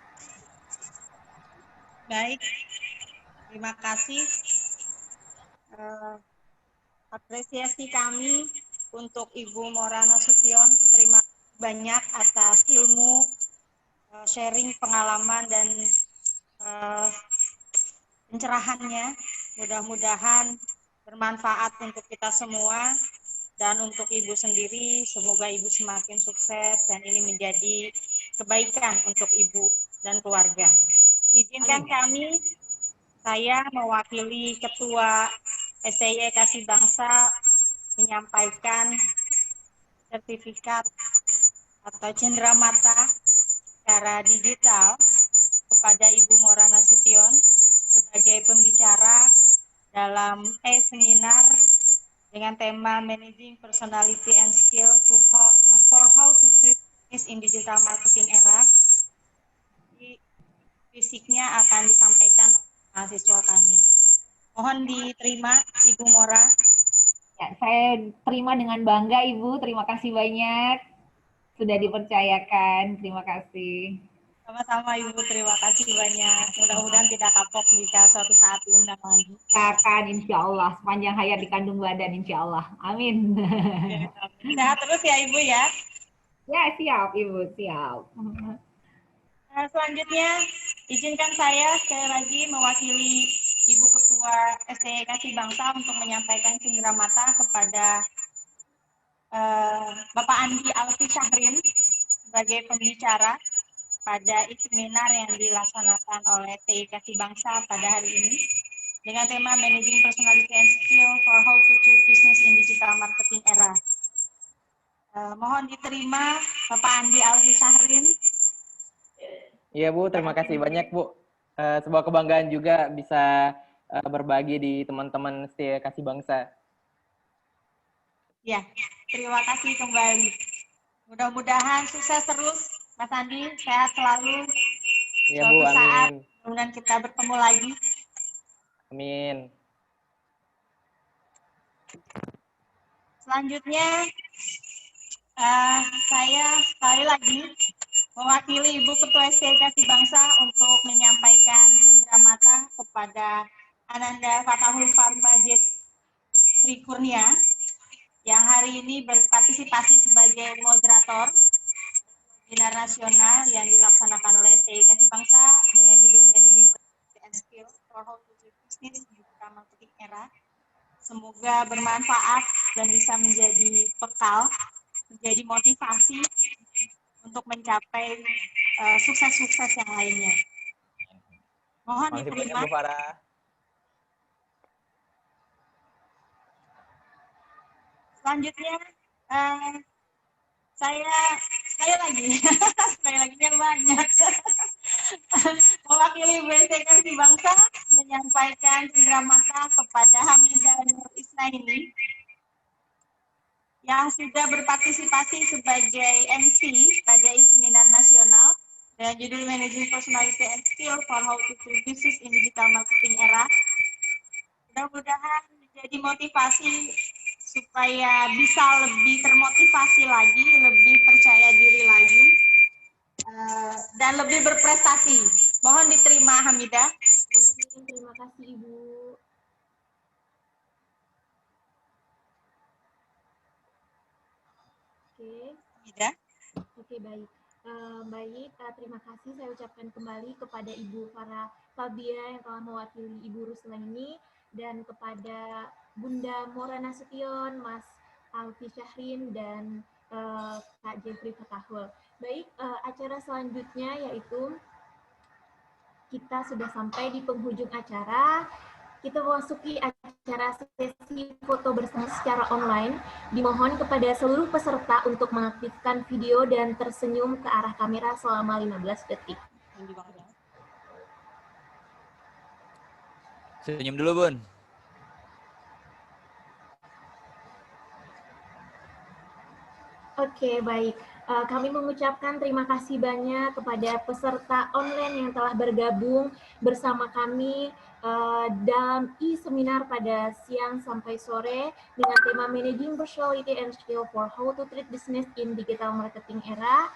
Baik, terima kasih. Apresiasi kami untuk Ibu Mora Nasution. Terima kasih banyak atas ilmu, sharing pengalaman dan pencerahannya. Mudah-mudahan bermanfaat untuk kita semua dan untuk Ibu sendiri. Semoga Ibu semakin sukses dan ini menjadi kebaikan untuk Ibu dan keluarga. Izinkan kami, saya mewakili Ketua STY Kasih Bangsa menyampaikan sertifikat atau cenderamata secara digital kepada Ibu Mora Nasution sebagai pembicara dalam seminar dengan tema Managing Personality and Skill for How to Treat Business in Digital Marketing Era. Fisiknya akan disampaikan mahasiswa kami. Mohon diterima Ibu Mora. Ya, saya terima dengan bangga Ibu. Terima kasih banyak sudah dipercayakan. Terima kasih. Sama-sama Ibu, terima kasih banyak. Mudah-mudahan tidak kapok jika suatu saat diundang lagi. Akan insya Allah sepanjang hayat dikandung badan insya Allah. Amin. Sehat terus ya Ibu ya. Ya siap Ibu, siap. Selanjutnya izinkan saya sekali lagi mewakili Ibu Ketua STY Kasih Bangsa untuk menyampaikan cenderamata kepada Bapak Andi Alfi Syahrin sebagai pembicara pada seminar yang dilaksanakan oleh STY Kasih Bangsa pada hari ini dengan tema Managing Personality and Skill for How to Treat Business in Digital Marketing Era. Mohon diterima Bapak Andi Alfi Syahrin. Iya Bu, terima kasih banyak Bu. Sebuah kebanggaan juga bisa berbagi di teman-teman STY Kasih Bangsa. Ya, terima kasih kembali. Mudah-mudahan sukses terus, Mas Andi, sehat selalu. Iya Bu, Suatu saat, amin. mudah-mudahan kita bertemu lagi. Amin. Selanjutnya, saya sekali lagi mewakili Ibu Ketua STY Kasih Bangsa untuk menyampaikan cenderamata kepada Ananda Fatahul Farmajit Sri Kurnia yang hari ini berpartisipasi sebagai moderator webinar nasional yang dilaksanakan oleh STY Kasih Bangsa dengan judul Managing Personality and Skill for How to Treat Business in Digital Marketing Era. Semoga bermanfaat dan bisa menjadi bekal, menjadi motivasi untuk mencapai sukses-sukses yang lainnya. Mohon Makasih banyak diterima. Bu Farah. Selanjutnya, saya sekali lagi yang banyak mewakili STY Kasih Bangsa menyampaikan cenderamata kepada Hamidah Nur Isnaini yang sudah berpartisipasi sebagai MC pada seminar nasional dengan judul Managing Personality and Skill for How to Treat Business in Digital Marketing Era. Mudah-mudahan menjadi motivasi supaya bisa lebih termotivasi lagi, lebih percaya diri lagi, dan lebih berprestasi. Mohon diterima Hamidah. Terima kasih Ibu. Oke. Hamidah. Oke, baik. Terima kasih saya ucapkan kembali kepada Ibu Farah Fabia yang telah mewakili Ibu Ruslaini dan kepada Bunda Mora Nasution, Mas Alfi Syahrin, dan Kak Jeffrey Fatahul. Baik, acara selanjutnya yaitu kita sudah sampai di penghujung acara. Kita memasuki acara sesi foto bersama secara online. Dimohon kepada seluruh peserta untuk mengaktifkan video dan tersenyum ke arah kamera selama 15 detik. Senyum dulu, Bun. Oke, baik. Kami mengucapkan terima kasih banyak kepada peserta online yang telah bergabung bersama kami dalam e-seminar pada siang sampai sore dengan tema Managing Personality and Skill for How to Treat Business in Digital Marketing Era.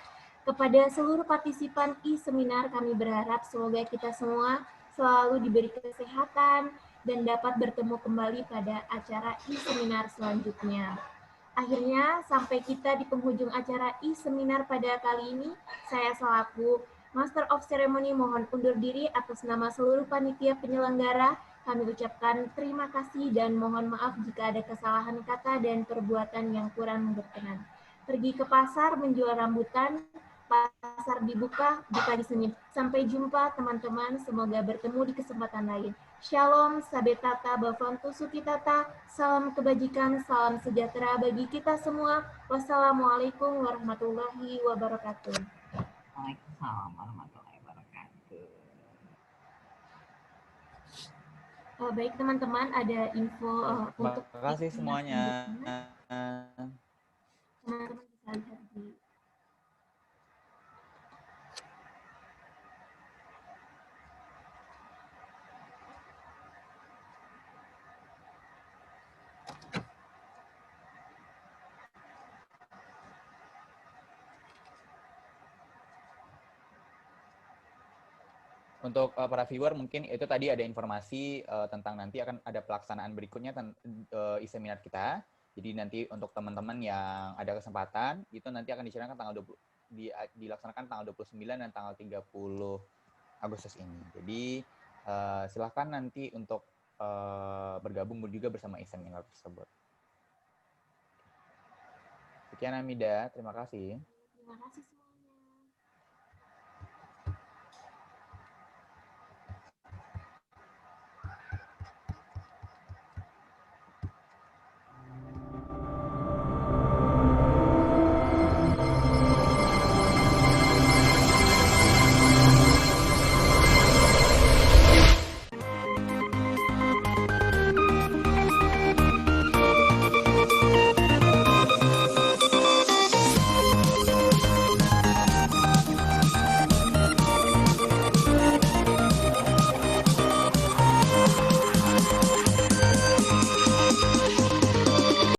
Kepada seluruh partisipan e-seminar, kami berharap semoga kita semua selalu diberi kesehatan dan dapat bertemu kembali pada acara e-seminar selanjutnya. Akhirnya, sampai kita di penghujung acara e-seminar pada kali ini, saya selaku Master of Ceremony mohon undur diri atas nama seluruh panitia penyelenggara. Kami ucapkan terima kasih dan mohon maaf jika ada kesalahan kata dan perbuatan yang kurang berkenan. Pergi ke pasar menjual rambutan, pasar dibuka di pagi Senin. Sampai jumpa teman-teman, semoga bertemu di kesempatan lain. Shalom, sabetata, bavantu sukitata, salam kebajikan, salam sejahtera bagi kita semua. Wassalamualaikum warahmatullahi wabarakatuh. Waalaikumsalam warahmatullahi wabarakatuh. Baik teman-teman, ada info untuk Terima kasih semuanya. teman-teman bisa lihat di Untuk para viewer mungkin itu tadi ada informasi tentang nanti akan ada pelaksanaan berikutnya e-seminar kita. Jadi nanti untuk teman-teman yang ada kesempatan itu nanti akan dilaksanakan tanggal 29 dan tanggal 30 Agustus ini. Jadi silahkan nanti untuk bergabung juga bersama e-seminar tersebut. Sekian Amida, terima kasih. Terima kasih semua.